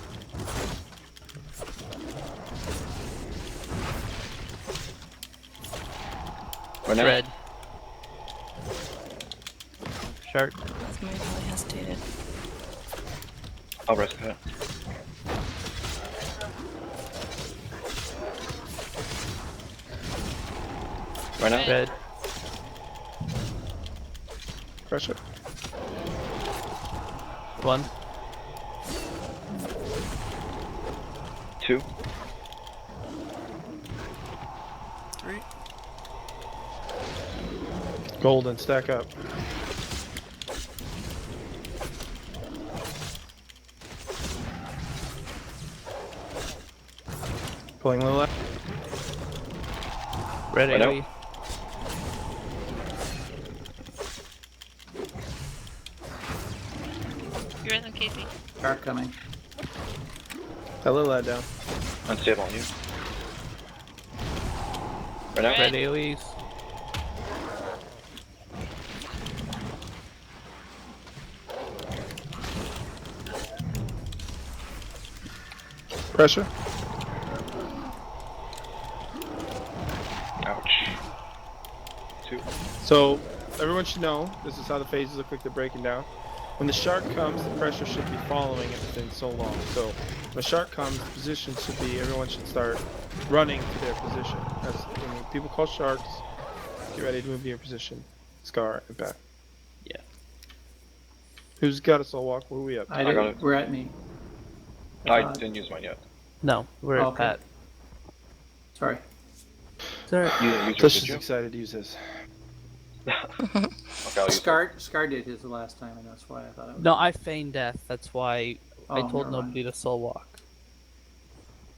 Red. Shark. Somebody probably hesitated. I'll risk that. Right now? Red. Pressure. 1. 2. 3. Golden, stack up. Pulling little left. Red Right AoE. You're in, Casey. Shark coming. That little lad down. Unstable on you. Right now? Red AoEs. Pressure. Ouch. 2. So everyone should know this is how the phases look like they're breaking down. When the shark comes, the pressure should be following it. It's been so long. So when a shark comes, the position should be everyone should start running to their position. As when people call sharks, get ready to move to your position. Scar and back. Yeah. Who's got a soul walk? Where are we up to? I got did. it. We're at me. I didn't use mine yet. No, we're at Okay. Pat. Sorry. Sorry. You didn't use yours, Just did as you? excited to use this. Okay, I'll use it. Scar did his the last time, and that's why I thought it was. No, I feigned death. That's why I Oh, told never mind. nobody to soul walk.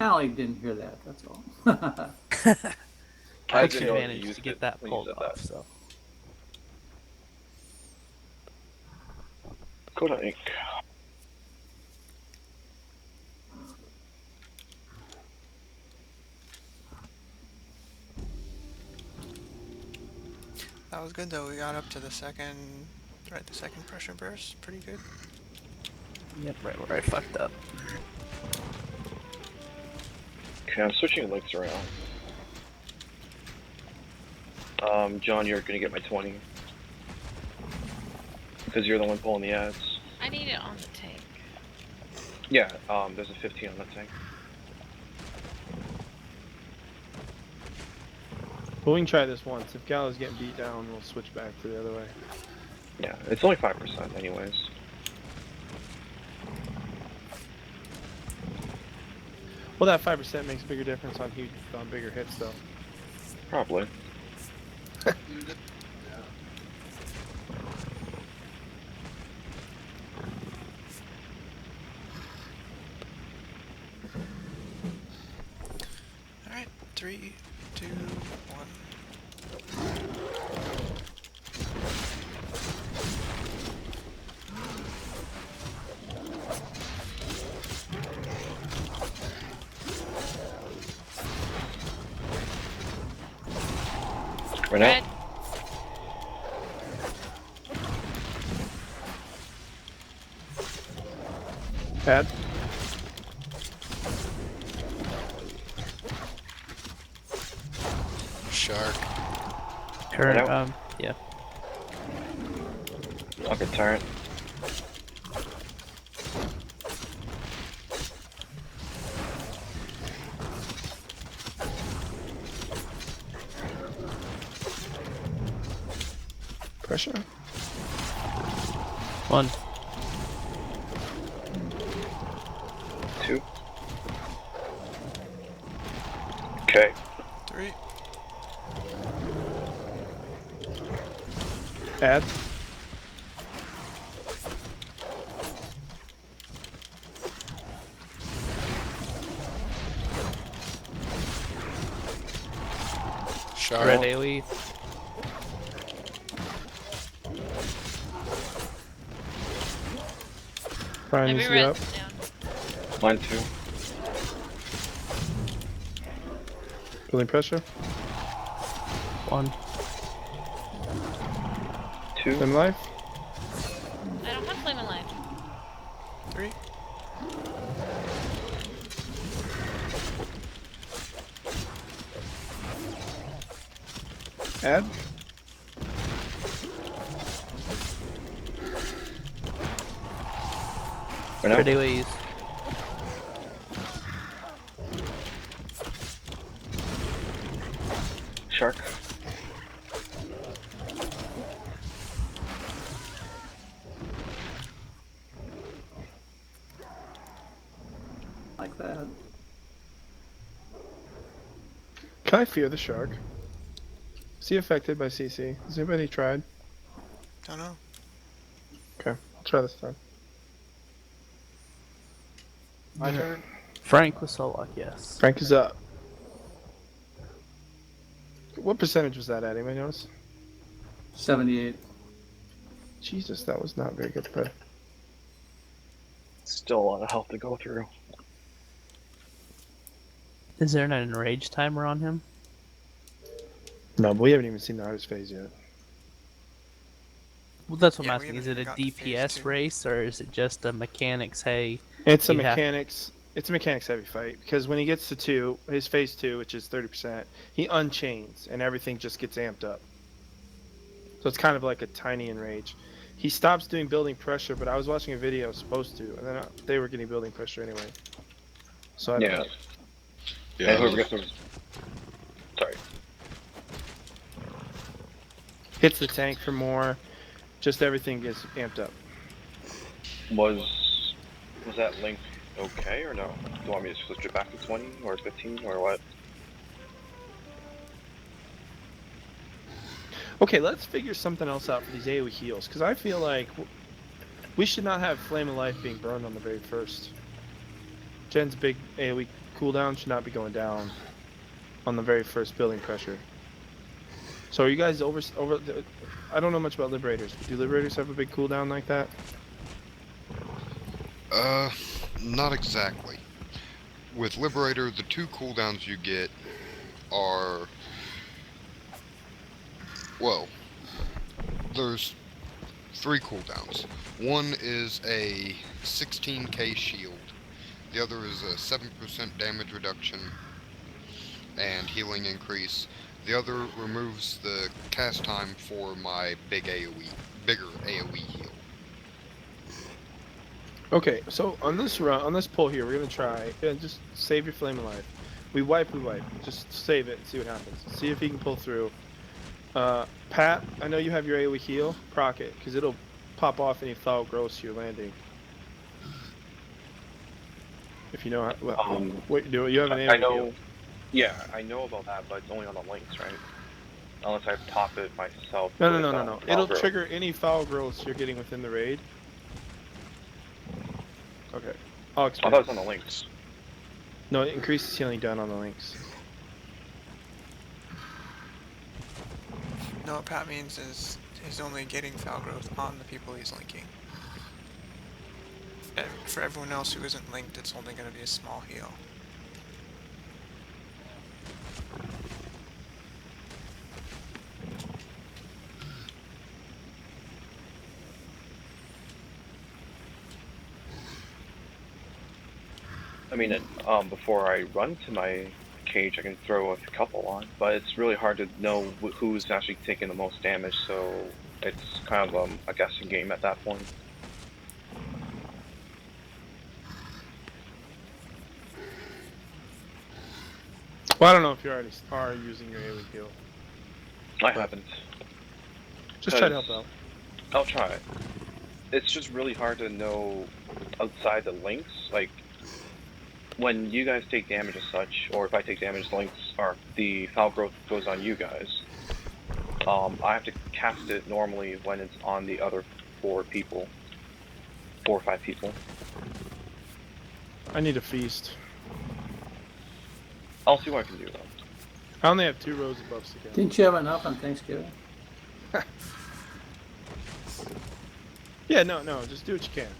Allie didn't hear that. That's all. I I took didn't know if you advantage to used get it that when you pulled said off. that. So Coda ink. That was good though. We got up to the second, right? The second pressure burst. Pretty good. yep, right where I fucked up. Okay, I'm switching legs around. John, you're gonna get my 20. Because you're the one pulling the ads. I need it on the tank. Yeah, there's a 15 on that tank. But we can try this once. If Gallo's getting beat down, we'll switch back to the other way. Yeah, it's only 5% anyways. Well, that 5% makes a bigger difference on bigger hits, though. Probably. All right, 3, 2, 1. Right Red. now? Pad? Shark. Turn. Right out? Yeah. Okay, turret. Pressure? 1. 2. Okay. 3. Add? Shark. Red AoE. Brian needs to get up. Red's down. Mine 2. Building pressure. 1. 2. Flame life. I don't have flame and life. 3. Add. Right now? Red AoEs. Shark. Like that. Can I fear the shark? Is he affected by CC? Has anybody tried? Don't know. Okay, I'll try this time. My turn. Frank with soul walk. Yes. Frank is up. What percentage was that at? Anybody notice? 78. Jesus, that was not very good spread. Still a lot of health to go through. Is there an enrage timer on him? No, but we haven't even seen the hardest phase yet. Well, that's what Yeah, I'm we asking. Is haven't it a got to phase DPS 2. race or is it just a mechanics? Hey, It's a you have- mechanics. It's a mechanics heavy fight because when he gets to 2, his phase 2, which is 30%, he unchains and everything just gets amped up. So it's kind of like a tiny enrage. He stops doing building pressure, but I was watching a video supposed to, and then they were getting building pressure anyway. So I don't know. Yeah. And whoever gets them. Sorry. Hits the tank for more. Just everything gets amped up. Was that link okay or no? Do you want me to switch it back to 20 or 15 or what? Okay, let's figure something else out for these AoE heals, because I feel like we should not have Flame of Life being burned on the very first. Jen's big AoE cooldown should not be going down on the very first building pressure. So are you guys over? I don't know much about Liberators, but do Liberators have a big cooldown like that? Not exactly. With Liberator, the 2 cooldowns you get are... Well, there's 3 cooldowns. One is a 16k shield. The other is a 7% damage reduction and healing increase. The other removes the cast time for my bigger AoE heal. Okay, so on this run, on this pull here, we're gonna try and just save your Flame of Life. We wipe. Just save it and see what happens. See if he can pull through. Pat, I know you have your AoE heal. Proc it, because it'll pop off any foul gross you're landing. If you know how, what you do, you have an AoE I know. heal. Yeah, I know about that, but it's only on the links, right? Unless I top it myself. No. It'll trigger any foul growths you're getting within the raid. Okay. I'll I explain. thought it was on the links. No, it increases healing down on the links. No, what Pat means is he's only getting foul growth on the people he's linking. For everyone else who isn't linked, it's only going to be a small heal. I mean, before I run to my cage, I can throw a couple on, but it's really hard to know who's actually taking the most damage, so it's kind of a guessing game at that point. Well, I don't know if you already are using your AoE heal. I haven't. Just try to help out. I'll try. It's just really hard to know outside the links, like when you guys take damage as such, or if I take damage, links or the foul growth goes on you guys. I have to cast it normally when it's on the other 4 or 5 people. I need a feast. I'll see what I can do though. I only have 2 rows of buffs again. Didn't you have enough on Thanksgiving? Yeah, no, just do what you can.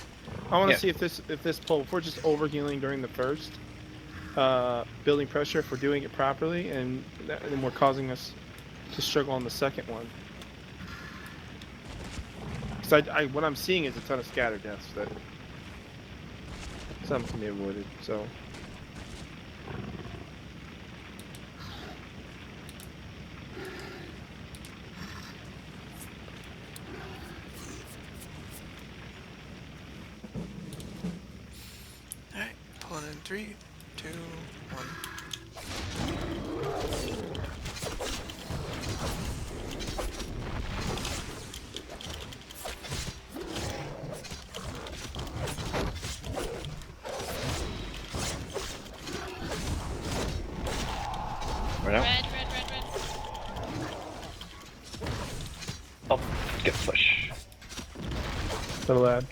I want to see if this pull, if we're just overhealing during the first, building pressure, if we're doing it properly, and then we're causing us to struggle on the second one. Because what I'm seeing is a ton of scatter deaths that some can be avoided, so. Alright, pulling in 3, 2, 1. Right now? Red. I'll get push. So lad.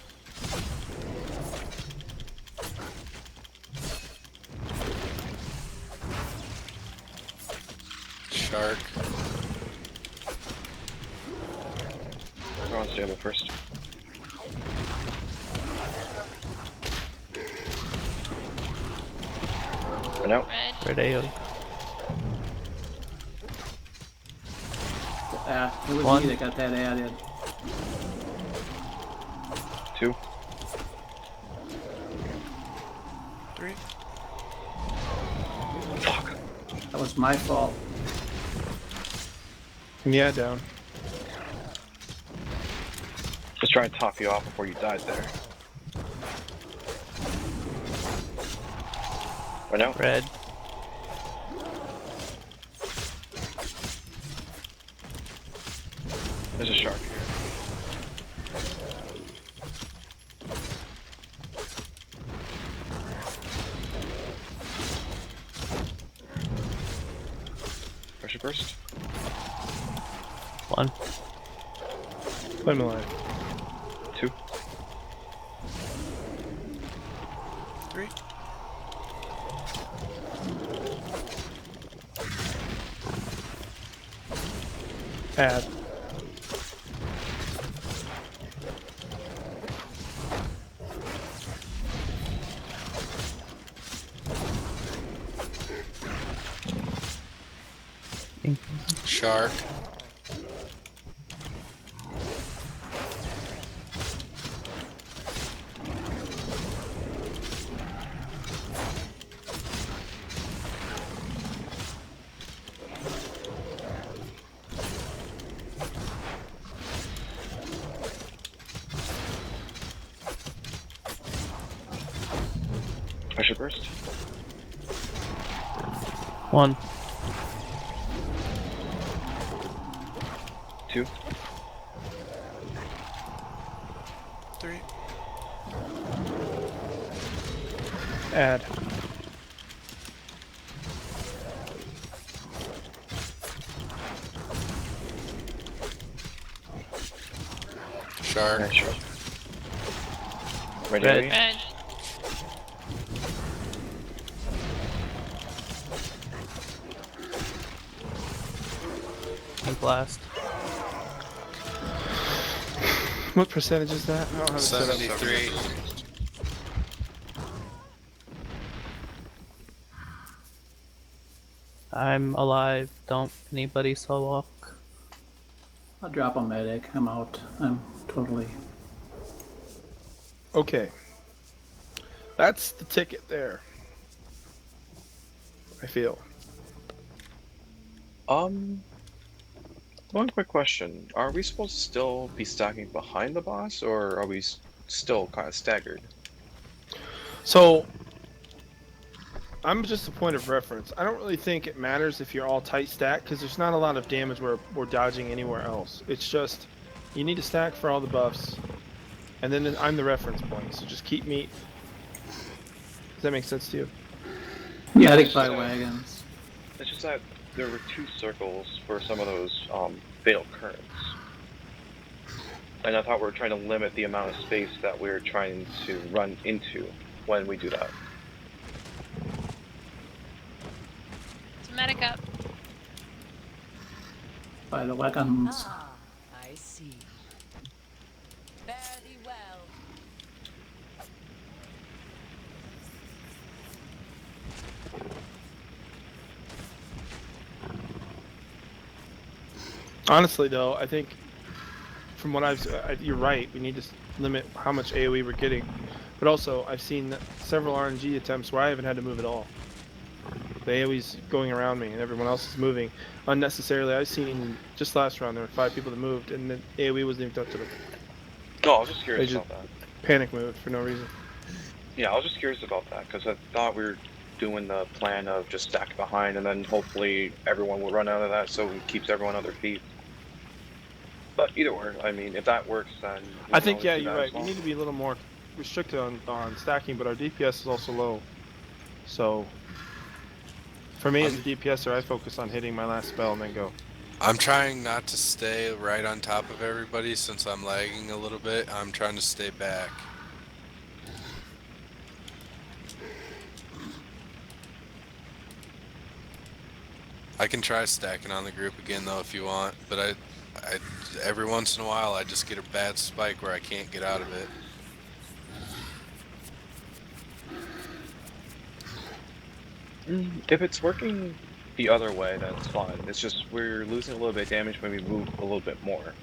Shark. We're on stable first. Right out. Red AoE. It was One. me that got that added. 2. 3. was my fault. Yeah, down. Just trying to top you off before you died there. Right now? Red. There's a shark here. Pressure burst. 1. Play him alive. 2. 3. Add. Shark. Pressure burst. 1. 2. 3. Add. Shark. Yeah, sure. Ready? Red. Red. And blast. What percentage is that? I don't have it set up. 73. I'm alive. Don't anybody slow walk. I'll drop a medic. I'm out. I'm totally. Okay. That's the ticket there. I feel. One quick question. Are we supposed to still be stacking behind the boss, or are we still kind of staggered? So, I'm just a point of reference. I don't really think it matters if you're all tight stacked, because there's not a lot of damage where we're dodging anywhere else. It's just, you need to stack for all the buffs, and then I'm the reference point, so just keep me... Does that make sense to you? Yeah, I think 5 wagons. It's just that there were 2 circles for some of those fatal currents. And I thought we were trying to limit the amount of space that we're trying to run into when we do that. It's medic up. By the wagons. I see. Very well. Honestly, though, I think from what you're right. We need to limit how much AOE we're getting, but also I've seen several RNG attempts where I haven't had to move at all. The AOE's going around me, and everyone else is moving unnecessarily. I've seen just last round there were 5 people that moved, and the AOE wasn't even touched to them. No, I was just curious They just about that. panic moved for no reason. Yeah, I was just curious about that because I thought we were doing the plan of just stack behind, and then hopefully everyone will run out of that, so it keeps everyone on their feet. But either way, I mean, if that works, then we I can think, always yeah, do you're that as right. well. We need to be a little more restricted on stacking, but our DPS is also low. So, for me as a DPSer, I focus on hitting my last spell and then go. I'm trying not to stay right on top of everybody since I'm lagging a little bit. I'm trying to stay back. I can try stacking on the group again though if you want, but I every once in a while I just get a bad spike where I can't get out of it. If it's working the other way, that's fine. It's just we're losing a little bit of damage when we move a little bit more.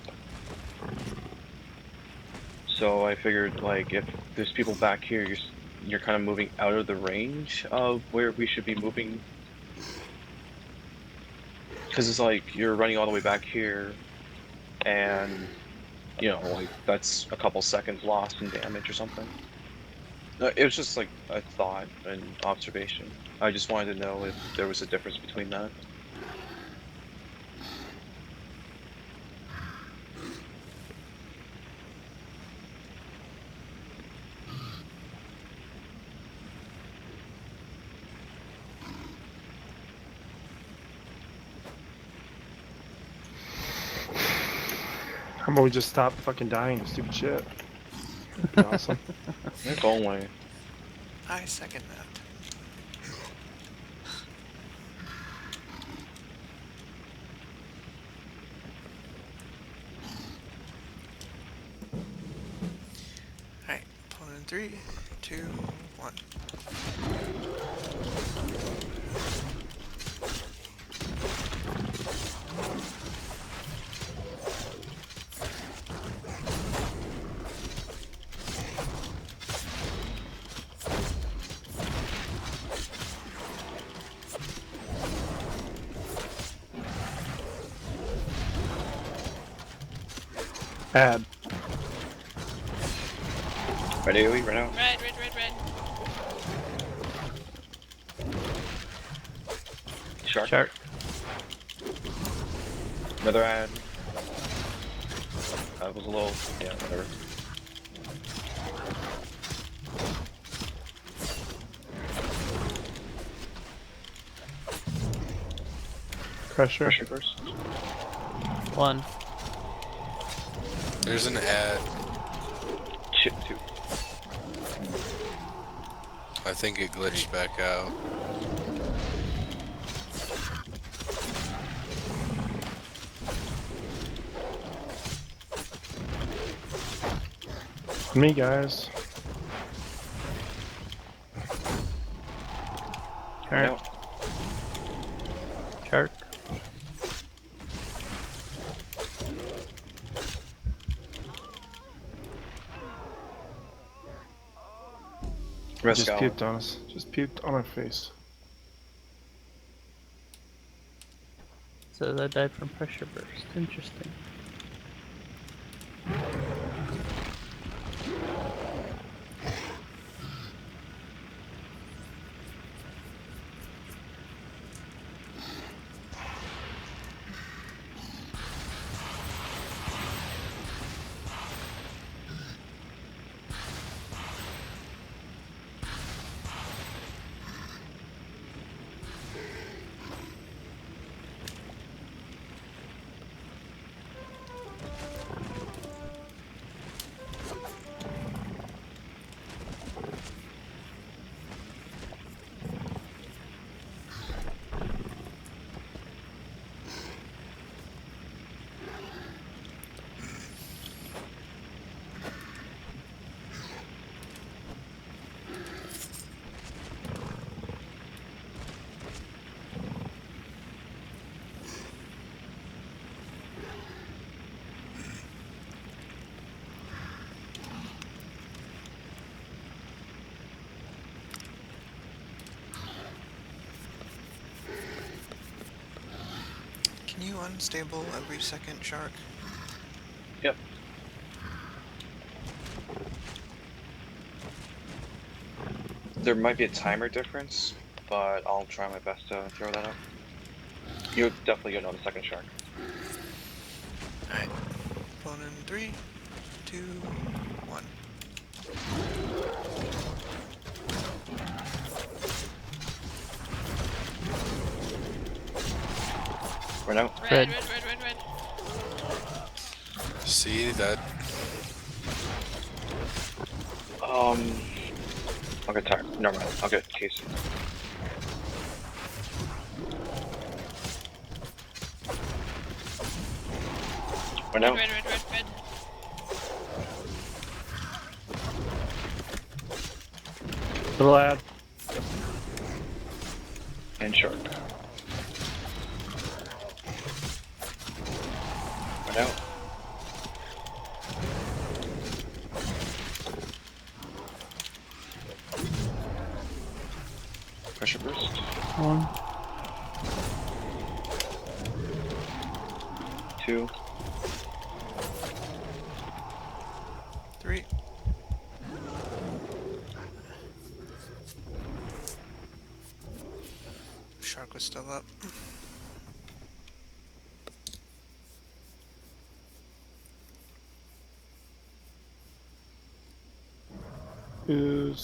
So I figured, like, if there's people back here, you're kind of moving out of the range of where we should be moving. Because it's like you're running all the way back here, and you know, like that's a couple seconds lost in damage or something. It was just like a thought and observation. I just wanted to know if there was a difference between that. How about we just stop fucking dying to stupid shit? That'd be awesome. If only. I second that. Alright, pulling in 3, 2, 1. Add. Red AoE, right now. Red. Shark. Another ad. That was a little, yeah, whatever. Pressure. Pressure first. 1. There's an ad. Chip 2. I think it glitched back out. Me, guys. Shark. Shark. Just puked on us. Just puked on our face. So that died from pressure burst. Interesting. Can you unstable every second, Shark? Yep. There might be a timer difference, but I'll try my best to throw that up. You're definitely good on the second shark. Alright. Pulling in 3, 2, 1. Right now? Red. See that? I'll get tired. Never mind. I'll get Casey. Right now? Red. Little ad. And shark. Right now? Pressure burst. 1. 2. 3. Shark was still up.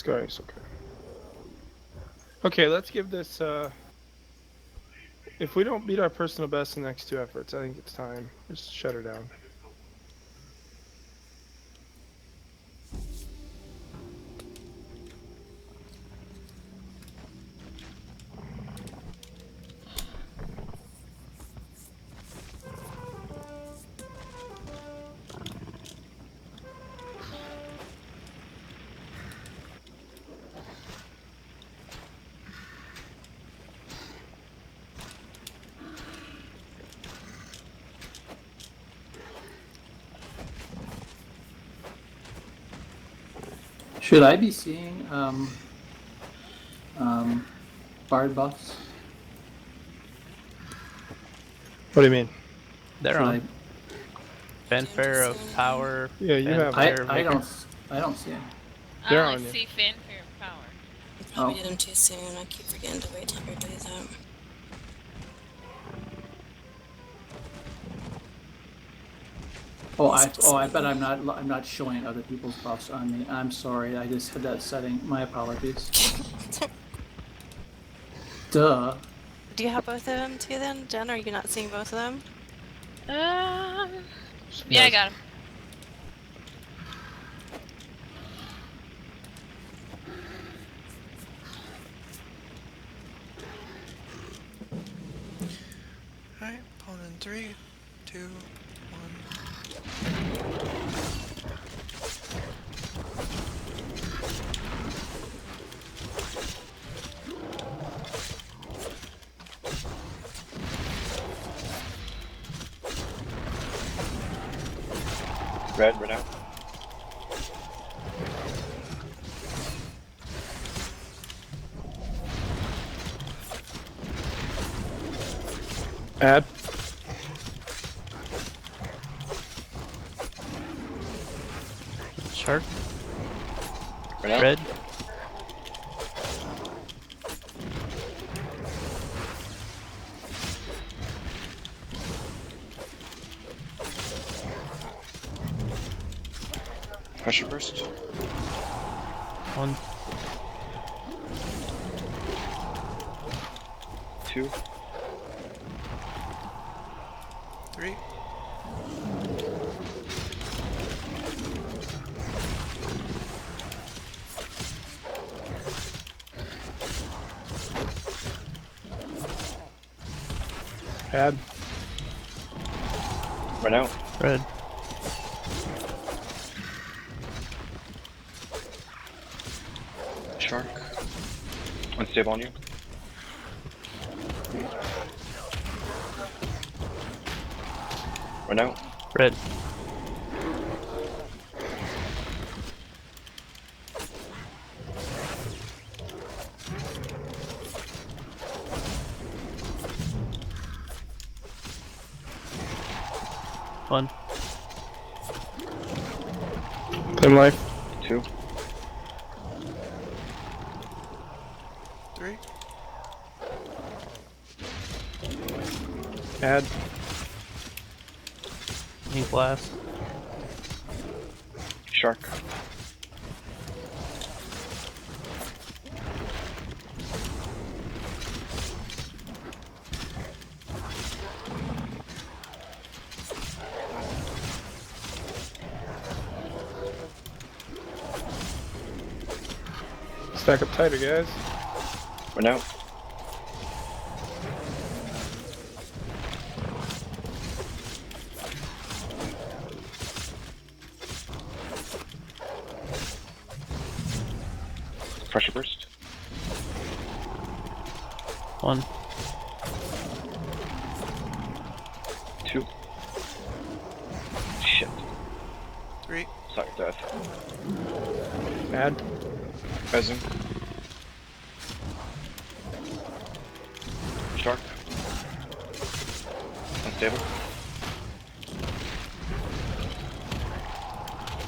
Guys, okay. Okay, let's give this, if we don't beat our personal best in the next 2 efforts, I think it's time. Just shut her down. Should I be seeing bard buffs? What do you mean? They're Should on. Fanfare of power. Yeah, you have. I fanfare I vigor. don't see them. I They're only on you. see fanfare of power. You probably Oh. did them too soon. I keep forgetting to wait till everybody's out. I bet I'm not showing other people's buffs on me. I'm sorry. I just had that setting. My apologies. Duh. Do you have both of them too then, Jen? Are you not seeing both of them? Yeah, I got him. Alright, pulling in 3, 2, 1. Red, Ren out. Add. Shark. Ren out. Red. Pressure burst. 1. 2. 3. Add. Ren out. Red. Shark. Unstable on you. Ren out. Red. One. Claim life. 2. 3. Add. Ink blast. Shark. Stack up tighter, guys. Ren out. Pressure burst. 1. 2. Shit. 3. Sorry, death. Add. Resin. Shark. Unstable.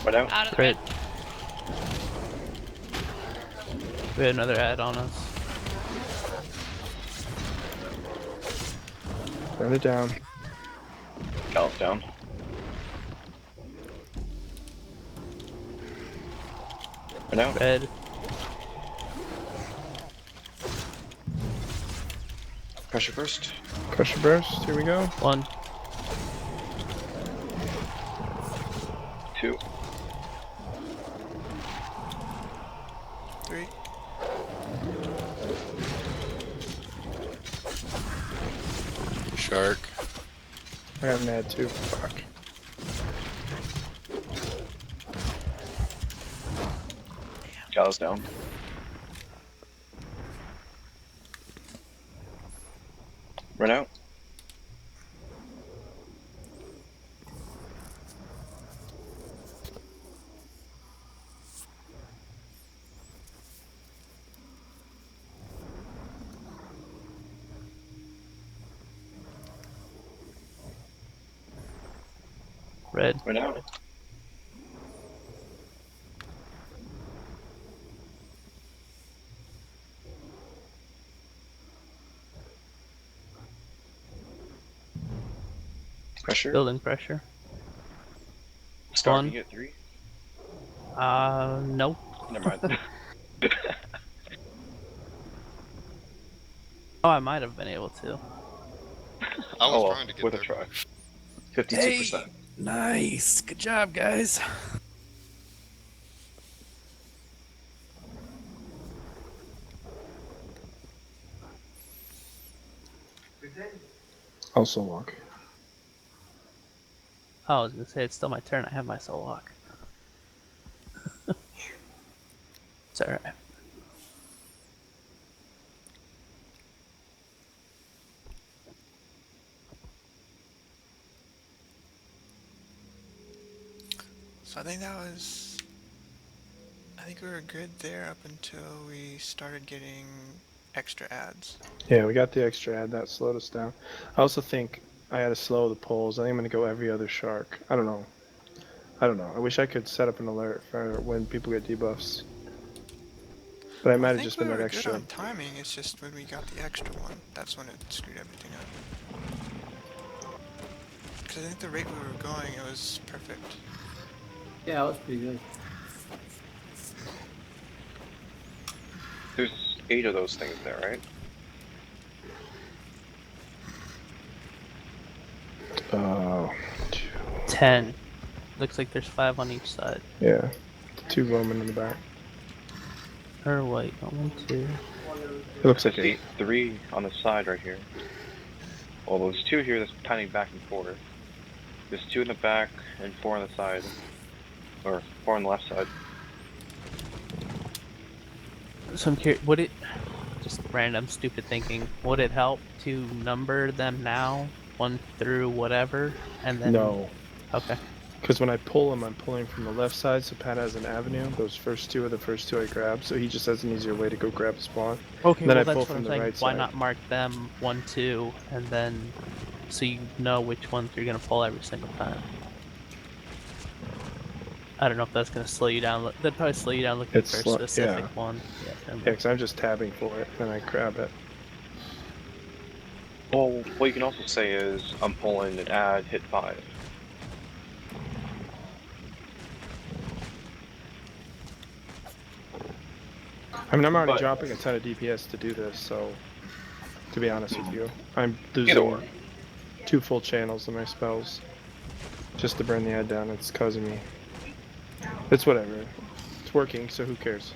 Right out. Out of the Great. red. We had another ad on us. Burn it down. Gallus down. Right out. Red. Pressure first. Crusher burst. Here we go. 1. 2. 3. Shark. I got an ad too. Fuck. Gallus down. Run out. Red. Run out. Pressure. Building pressure. Star, 1. can you get 3? Nope. Never mind. Oh, I might have been able to. I was well, trying to get with there. a try. 52%. Nice. Good job, guys. Also walk. Oh, I was gonna say it's still my turn. I have my soul lock. It's alright. So I think that was... I think we were good there up until we started getting extra ads. Yeah, we got the extra ad. That slowed us down. I also think I had to slow the pulls. I think I'm going to go every other shark. I don't know. I wish I could set up an alert for when people get debuffs. But I might have just been that Good extra. on timing, it's just when we got the extra one, that's when it screwed everything up. Because I think the rate we were going, it was perfect. Yeah, it was pretty good. There's 8 of those things there, right? Oh. 10. Looks like there's 5 on each side. Yeah. 2 roaming in the back. Or wait, 1, 2. It looks like There's 8. 3 on the side right here. Well, there's 2 here that's tiny back and forth. There's 2 in the back and 4 on the side. Or 4 on the left side. So I'm curious, would it, just random stupid thinking, would it help to number them now, 1 through whatever, and then... No. Okay. Because when I pull him, I'm pulling from the left side, so Pat has an avenue. Those first 2 are the first 2 I grab, so he just has an easier way to go grab a spawn. Okay, and then well I that's pull what from I'm the saying. right Why side. not mark them 1, 2, and then so you know which ones you're gonna pull every single time. I don't know if that's gonna slow you down. That'd probably slow you down looking It's for a slow- specific yeah. one. Yeah, Yeah, because I'm just tabbing for it, then I grab it. Well, what you can also say is, I'm pulling an ad, hit 5. I mean, I'm already But- dropping a ton of DPS to do this, so... To be honest with you, I'm Either or. losing 2 full channels of my spells. Just to burn the ad down, it's causing me... It's whatever. It's working, so who cares?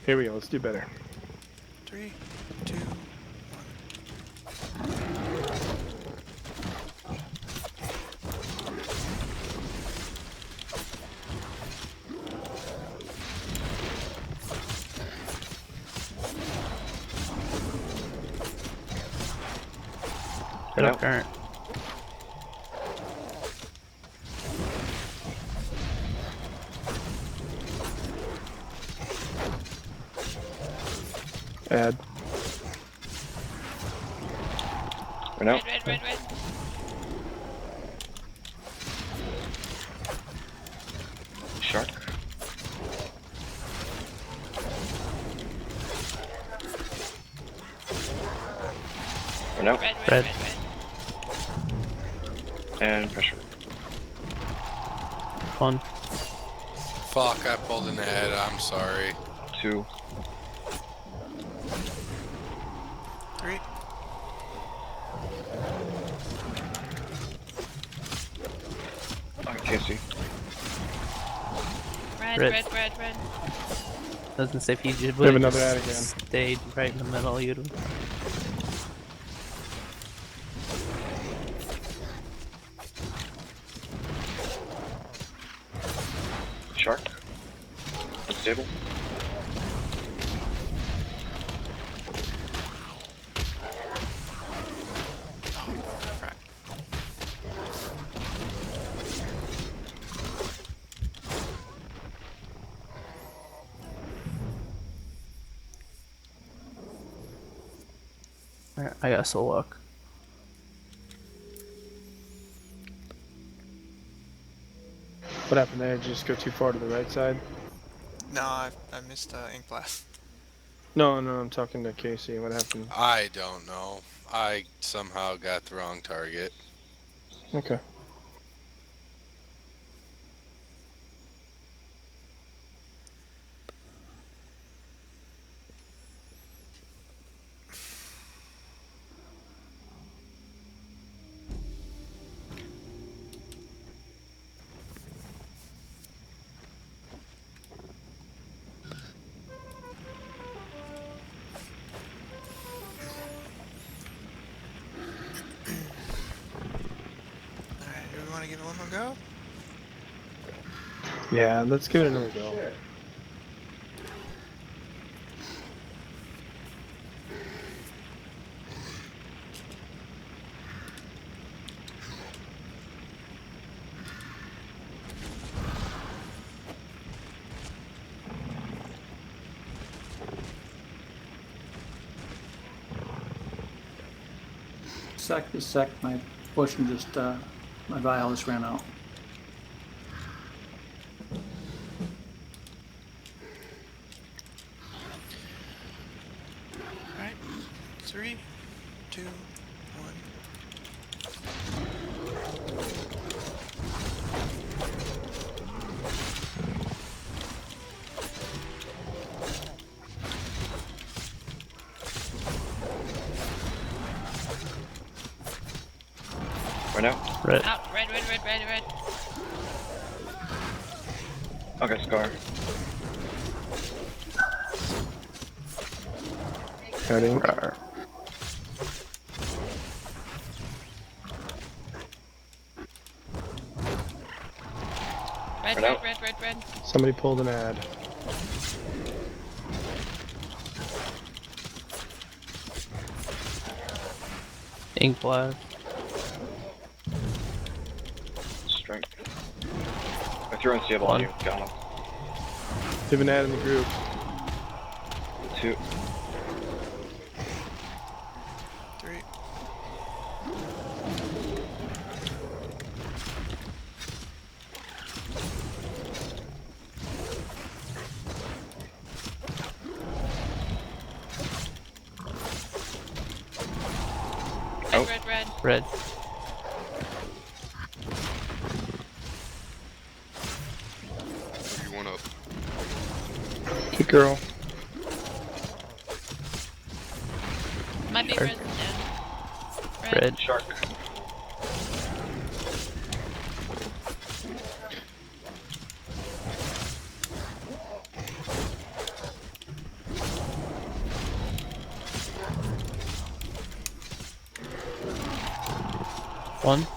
Here we go, let's do better. 3, 2, 1. Hit up current. Add. Right now. Red. Shark. Right now. Red. And pressure. 1. Fuck, I pulled an ad. I'm sorry. 2. 3. I can't see. Red. Doesn't say if you just We have would've another ad just again. stayed right in the middle, you'd. Shark. Unstable. Crap. Alright, I got soul walk. What happened there? Did you just go too far to the right side? No, I missed ink blast. No, I'm talking to Casey. What happened? I don't know. I somehow got the wrong target. Okay. Alright, do we want to give it one more go? Yeah, let's give it another go. Sec, my potion just, my vial just ran out. Alright. 3, 2, 1. Right now. Red. Out. Red. Okay, Scar. Cutting. Red. Somebody pulled an ad. Ink blast. Strength. I threw unstable on you. Got him. Give an ad in the group. 2. 3. Red. You want up? Good girl. Might be Shark. red. Yeah. Red. Shark. One.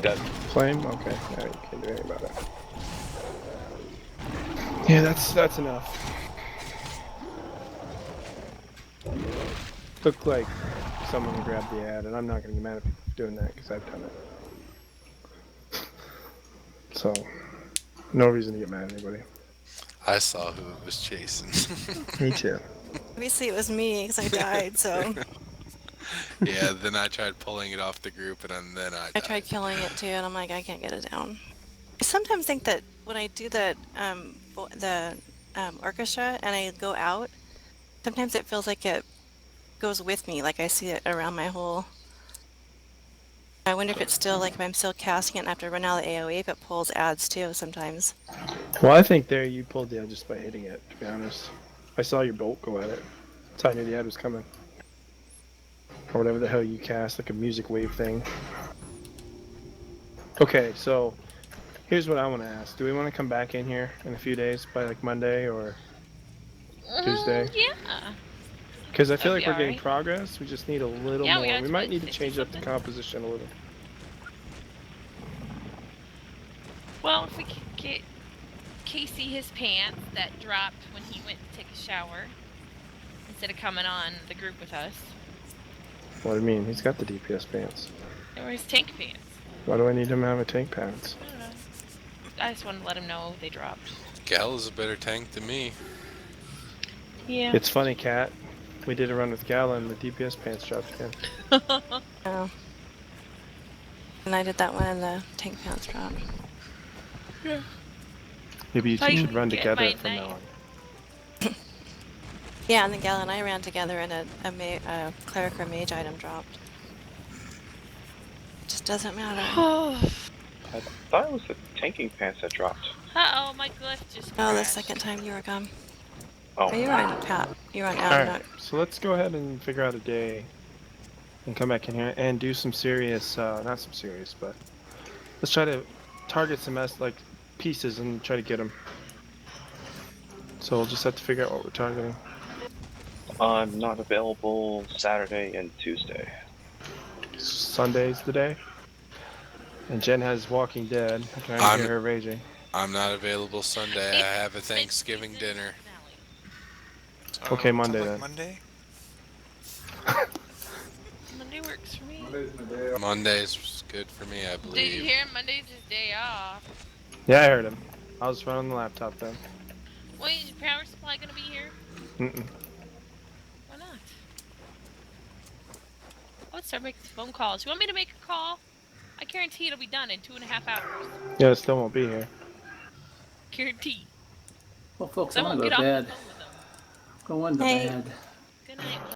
Dead. Flame? Okay. Yeah, you can't do anything about it. Yeah, that's enough. Looked like someone grabbed the ad, and I'm not gonna get mad at people for doing that because I've done it. So, no reason to get mad at anybody. I saw who it was chasing. Me too. Obviously, it was me because I died, so Yeah, then I tried pulling it off the group, and then I I died. tried killing it too, and I'm like, I can't get it down. I sometimes think that when I do the orchestra and I go out, sometimes it feels like it goes with me, like I see it around my whole. I wonder if it's still like if I'm still casting it and I have to run out of the AoE, if it pulls ads too sometimes. Well, I think there you pulled the ad just by hitting it, to be honest. I saw your bolt go at it. That's how I knew the ad was coming. Or whatever the hell you cast, like a music wave thing. Okay, so here's what I want to ask. Do we want to come back in here in a few days by like Monday or Tuesday? Yeah. Because I feel That'd like be we're getting alright. progress. We just need a little Yeah, more. we got We to, might like, need to 50 change up the something. composition a little. Well, if we could get Casey his pants that dropped when he went to take a shower instead of coming on the group with us. What do you mean? He's got the DPS pants. They were his tank pants. Why do I need him to have a tank pants? I don't know. I just wanted to let him know they dropped. Gal is a better tank than me. Yeah. It's funny, Kat. We did a run with Gala and the DPS pants dropped again. Oh. And I did that one in the tank pants drop. Yeah. Maybe you two should run get together my from now knife. on. Yeah, and then Gal and I ran together and a cleric or mage item dropped. Just doesn't matter. I thought it was the tanking pants that dropped. Uh-oh, my glyph just Oh, the crashed. second time you were gone. Oh. Oh, you were on tap. You were on out. Alright, so let's go ahead and figure out a day and come back in here and do some serious, not some serious, but let's try to target some like pieces and try to get them. So we'll just have to figure out what we're targeting. I'm not available Saturday and Tuesday. Sunday's the day. And Jen has Walking Dead. I'm trying to hear her raging. I'm not available Sunday. I have a Thanksgiving dinner. So, Okay, Monday like then. Monday? Monday works for me. Monday's good for me, I believe. Did you hear him? Monday's his day off. Yeah, I heard him. I was running the laptop then. Wait, is your power supply gonna be here? Mm-mm. Why not? Let's start making phone calls. You want me to make a call? I guarantee it'll be done in 2.5 hours. Yeah, it still won't be here. Guarantee. Well, folks, I I'm won't gonna get go to off the bed. phone with them. Going to Hey. bed. Good night.